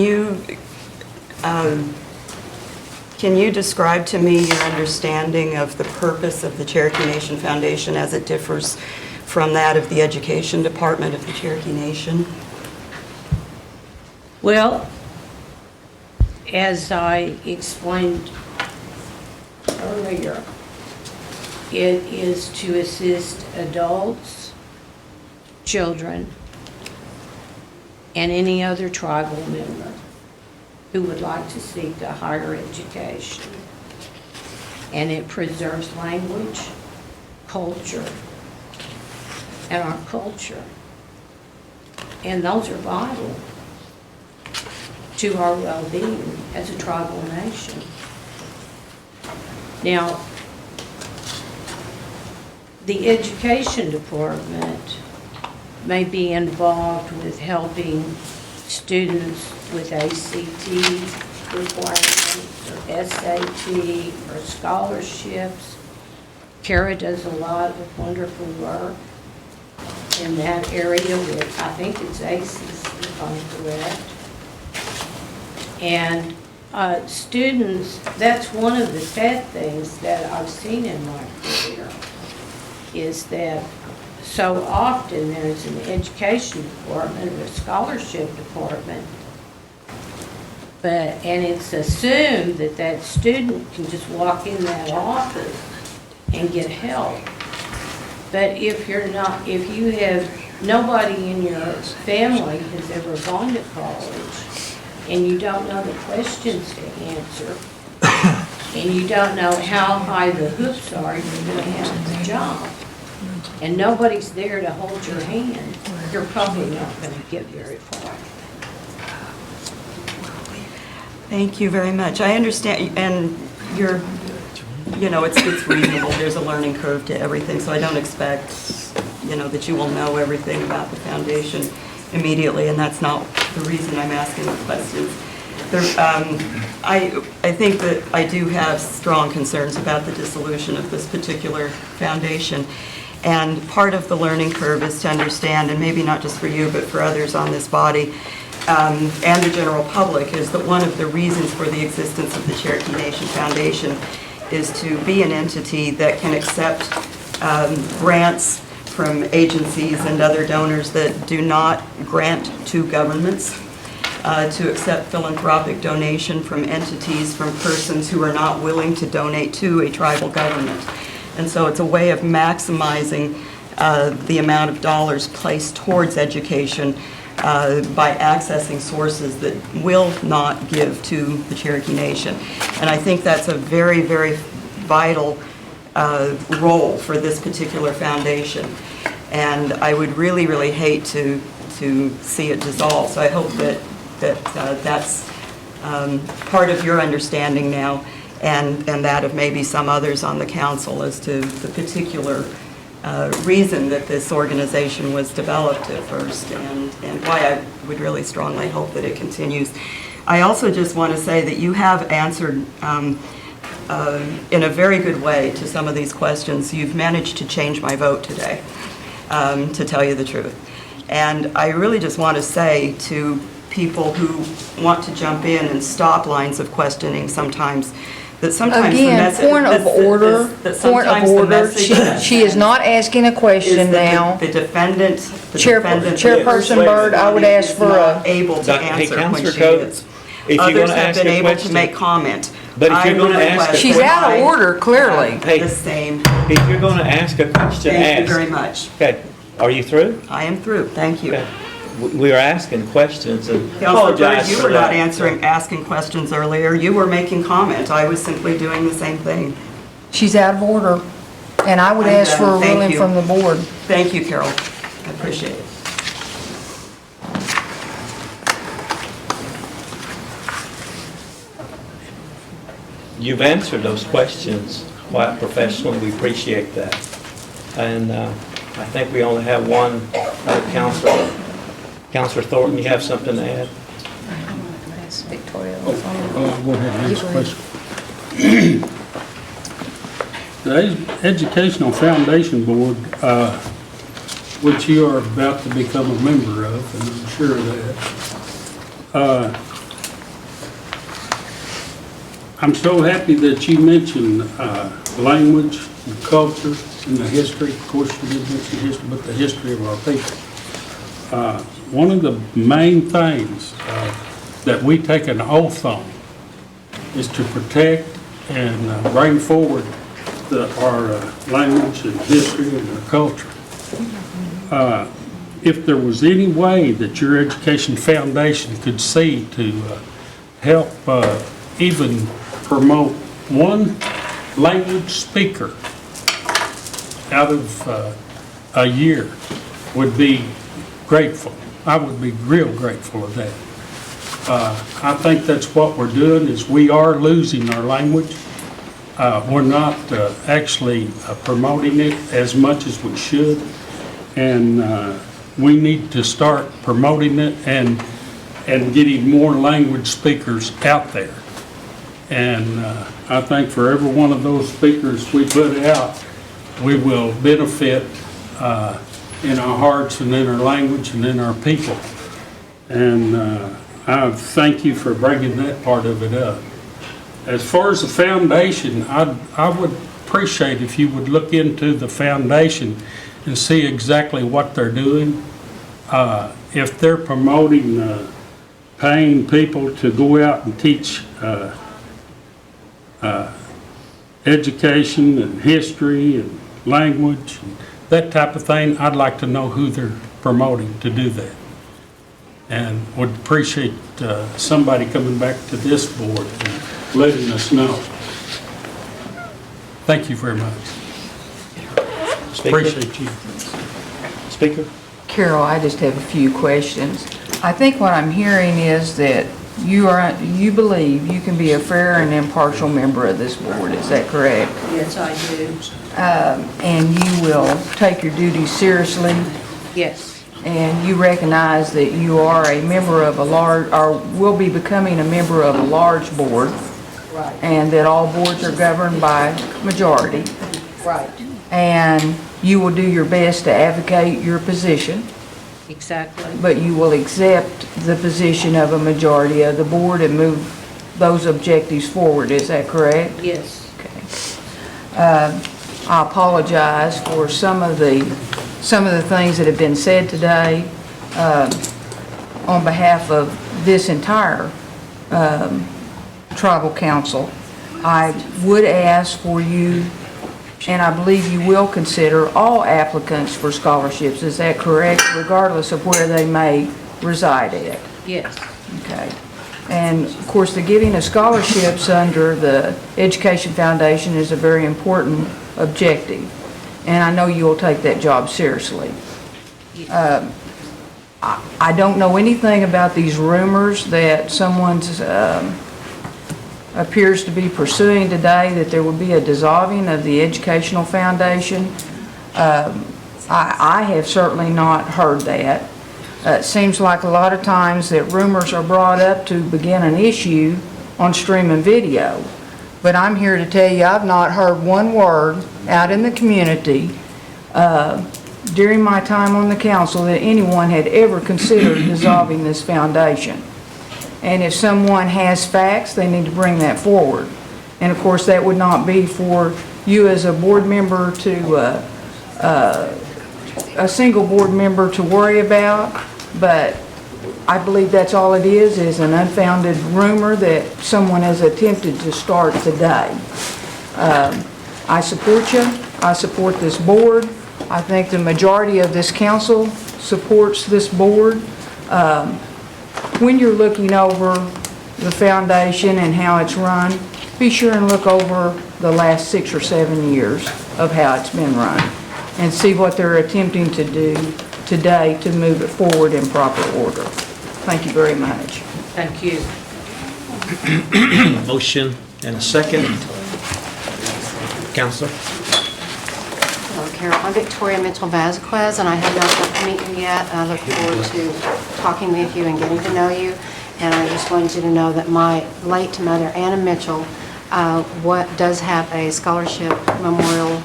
you describe to me your understanding of the purpose of the Cherokee Nation Foundation as it differs from that of the Education Department of the Cherokee Nation? Well, as I explained earlier, it is to assist adults, children, and any other tribal member who would like to seek a higher education. And it preserves language, culture, and our culture. And those are vital to our well-being as a tribal nation. Now, the Education Department may be involved with helping students with ACT requirements or SAT or scholarships. Kara does a lot of wonderful work in that area with, I think it's ACES, if I'm correct. And students, that's one of the sad things that I've seen in my career, is that so often there's an education department or a scholarship department, and it's assumed that that student can just walk in that office and get help. But if you have, nobody in your family has ever gone to college, and you don't know the questions to answer, and you don't know how high the hoops are, you're going to have the job, and nobody's there to hold your hand, you're probably not going to get very far. Thank you very much. I understand, and you're, it's reasonable. There's a learning curve to everything, so I don't expect, that you will know everything about the foundation immediately, and that's not the reason I'm asking the questions. I think that I do have strong concerns about the dissolution of this particular foundation, and part of the learning curve is to understand, and maybe not just for you, but for others on this body, and the general public, is that one of the reasons for the existence of the Cherokee Nation Foundation is to be an entity that can accept grants from agencies and other donors that do not grant to governments, to accept philanthropic donation from entities, from persons who are not willing to donate to a tribal government. And so it's a way of maximizing the amount of dollars placed towards education by accessing sources that will not give to the Cherokee Nation. And I think that's a very, very vital role for this particular foundation. And I would really, really hate to see it dissolve. So I hope that that's part of your understanding now, and that of maybe some others on the council as to the particular reason that this organization was developed at first, and why I would really strongly hope that it continues. I also just want to say that you have answered in a very good way to some of these questions. You've managed to change my vote today, to tell you the truth. And I really just want to say to people who want to jump in and stop lines of questioning sometimes, that sometimes the Again, message... point of order, she is not asking a question now. The defendant, Chairperson Byrd, I would ask for a... able to answer when Counselor she Coates, is. if you're Others gonna have ask been a able to question- make comment. But if you're I gonna would ask a request She's that out of I order, clearly. have Hey. the same. If you're going to ask a question, Thank you ask. very much. Okay, are you through? I am through, thank you. Okay. We are asking questions, and Councilor Byrd, apologize you for were not that. asking questions earlier. You were making comment. I was simply doing the same thing. She's out of order, and I would I'm ask for done. a Thank ruling you. from the board. Thank you, Carol. I appreciate it. You've answered those questions quite professionally. We appreciate that. And I think we only have one other counselor. Counselor Thornton, you have something to add? Victoria. Go ahead and ask a question. The Educational Foundation Board, which you are about to become a member of, and I'm sure of that. I'm so happy that you mentioned language, and culture, and the history. Of course, you did mention history, but the history of our people. One of the main things that we take an oath on is to protect and bring forward our language and history and our culture. If there was any way that your Education Foundation could see to help even promote one language speaker out of a year, would be grateful. I would be real grateful of that. I think that's what we're doing, is we are losing our language. We're not actually promoting it as much as we should, and we need to start promoting it and getting more language speakers out there. And I think for every one of those speakers we put out, we will benefit in our hearts and in our language and in our people. And I thank you for bringing that part of it up. As far as the foundation, I would appreciate if you would look into the foundation and see exactly what they're doing. If they're promoting paying people to go out and teach education and history and language and that type of thing, I'd like to know who they're promoting to do that. And would appreciate somebody coming back to this board and letting us know. Thank you very much. Speaker? Appreciate you. Speaker? Carol, I just have a few questions. I think what I'm hearing is that you believe you can be a fair and impartial member of this board. Is that correct? Yes, I do. And you will take your duties seriously, Yes. and you recognize that you are a member of a large, or will be becoming a member of a large board, Right. and that all boards are governed by majority. Right. And you will do your best to advocate your position, Exactly. but you will accept the position of a majority of the board and move those objectives forward. Is that correct? Yes. Okay. I apologize for some of the things that have been said today on behalf of this entire tribal council. I would ask for you, and I believe you will consider all applicants for scholarships. Is that correct? Regardless of where they may reside at. Yes. Okay. And of course, the giving of scholarships under the Education Foundation is a very important objective. And I know you will take that job seriously. I don't know anything about these rumors that someone's appears to be pursuing today, that there will be a dissolving of the Educational Foundation. I have certainly not heard that. It seems like a lot of times that rumors are brought up to begin an issue on streaming video. But I'm here to tell you, I've not heard one word out in the community during my time on the council that anyone had ever considered dissolving this foundation. And if someone has facts, they need to bring that forward. And of course, that would not be for you as a board member to, a single board member to worry about, but I believe that's all it is an unfounded rumor that someone has attempted to start today. I support you. I support this board. I think the majority of this council supports this board. When you're looking over the foundation and how it's run, be sure and look over the last 6 or 7 years of how it's been run and see what they're attempting to do today to move it forward in proper order. Thank you very much. Thank you. Motion and a second. Counselor? Hello, Carol. I'm Victoria Mitchell-Vasquez, and I have not met you yet. I look forward to talking with you and getting to know you. And I just wanted you to know that my late mother, Anna Mitchell, does have a scholarship memorial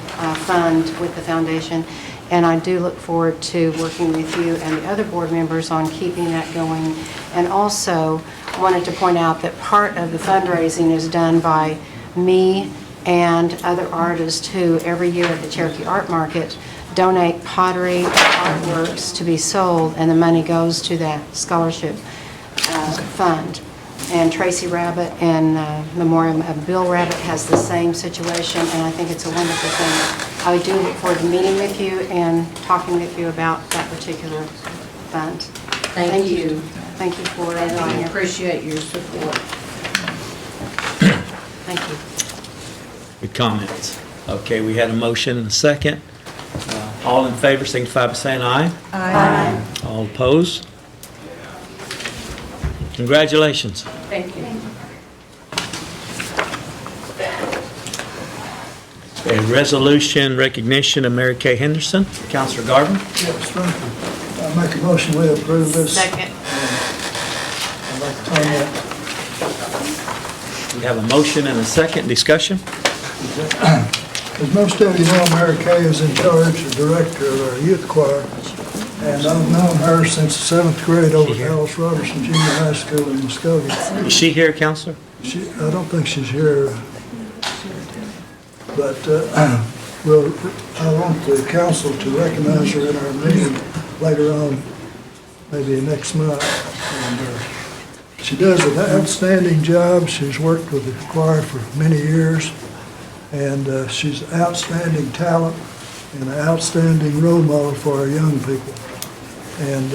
fund with the foundation. And I do look forward to working with you and the other board members on keeping that going. And also wanted to point out that part of the fundraising is done by me and other artists who every year at the Cherokee Art Market donate pottery artworks to be sold, and the money goes to that scholarship fund. And Tracy Rabbit and Memoriam of Bill Rabbit has the same situation, and I think it's a wonderful thing. I do look forward to meeting with you and talking with you about that particular fund. Thank you. Thank you for And I it. appreciate your support. Thank you. Good comments. Okay, we had a motion and a second. All in favor, signify by saying aye. Aye. All opposed? Congratulations. Thank you. A resolution recognition of Mary Kay Henderson. Counselor Garvin? Yes, thank you. I make a motion we approve this. Second. I'd like to comment. We have a motion and a second. Discussion? As most of you know, Mary Kay is in charge, the director of our youth choir, and I've known her since the 7th grade over at Alice Robertson Junior High School in Muskogee. Is she here, Counselor? I don't think she's here, but I want the council to recognize her at our meeting later on, maybe next month. And she does an outstanding job. She's worked with the choir for many years, and she's an outstanding talent and an outstanding role model for our young people. And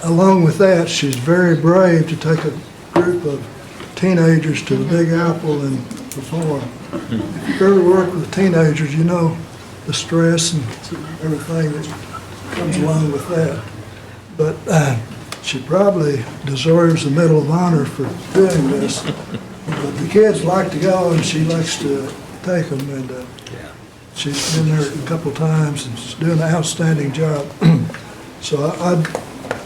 along with that, she's very brave to take a group of teenagers to the Big Apple and perform. If you've ever worked with teenagers, you know the stress and everything that comes along with that. But she probably deserves the Medal of Honor for doing this. But the kids like to go, and she likes to take them. And she's been there a couple times, and she's doing an outstanding job. So I'd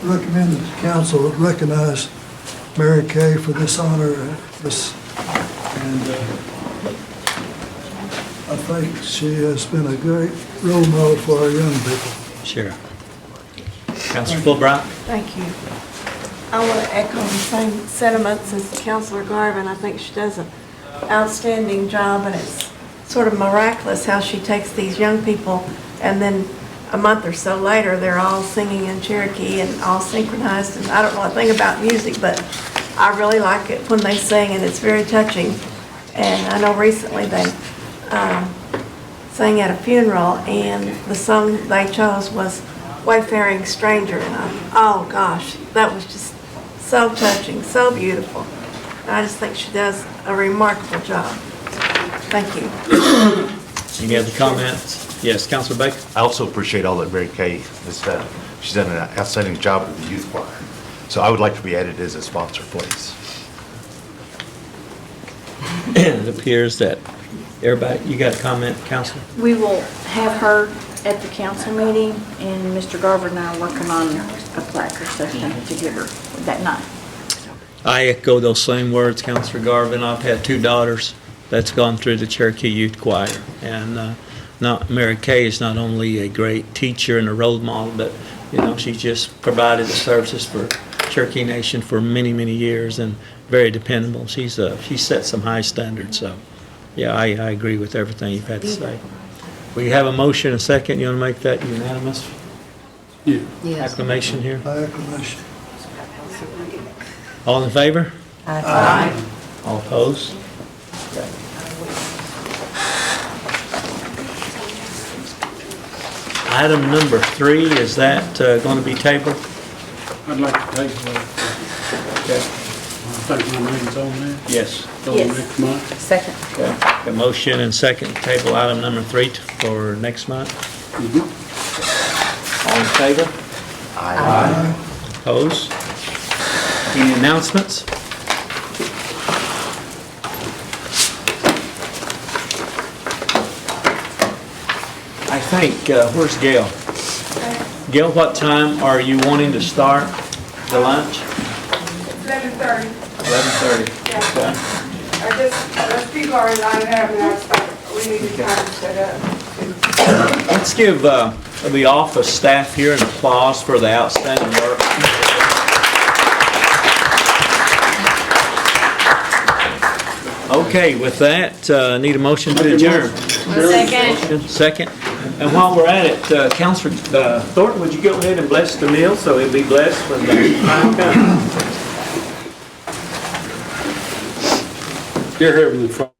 recommend that the council recognize Mary Kay for this honor. And I think she has been a great role model for our young people. Sure. Councilor Fulbright? Thank you. I want to echo the same sentiments as Councilor Garvin. I think she does an outstanding job, and it's sort of miraculous how she takes these young people, and then a month or so later, they're all singing in Cherokee and all synchronized. And I don't know a thing about music, but I really like it when they sing, and it's very touching. And I know recently they sang at a funeral, and the song they chose was wayfaring stranger, and oh gosh, that was just so touching, so beautiful. I just think she does a remarkable job. Thank you. Any other comments? Yes, Councilor Baker? I also appreciate all that Mary Kay has done. She's done an outstanding job with the youth choir. So I would like to be added as a sponsor, please. It appears that everybody, you got a comment, Councilor? We will have her at the council meeting, and Mr. Garver and I are working on a plaque or something to give her that night. I echo those same words, Councilor Garvin. I've had 2 daughters that's gone through the Cherokee Youth Choir. And Mary Kay is not only a great teacher and a role model, but, you know, she's just provided the services for Cherokee Nation for many, many years and very dependable. She's set some high standards. So, yeah, I agree with everything you've had to say. We have a motion and a second. You want to make that unanimous? Yeah. Acclamation here? Acclamation. All in favor? Aye. All opposed? Okay. Item number 3, is that going to be tabled? I'd like to table it. Okay. I think my name's on there. Yes. Till next month. Second. Okay. A motion and second to table item number 3 for next month. All in favor? Aye. Opposed? Any announcements? I think, where's Gail? Gail, what time are you wanting to start the lunch? 11:30. 11:30. Okay. There's people are in line having our stuff. We need to kind of set up. Let's give the office staff here an applause for the outstanding work. Okay, with that, need a motion to adjourn. Second. Second. And while we're at it, Councilor Thornton, would you go ahead and bless the meal so it'll be blessed when the time comes? Dear Heavenly Father,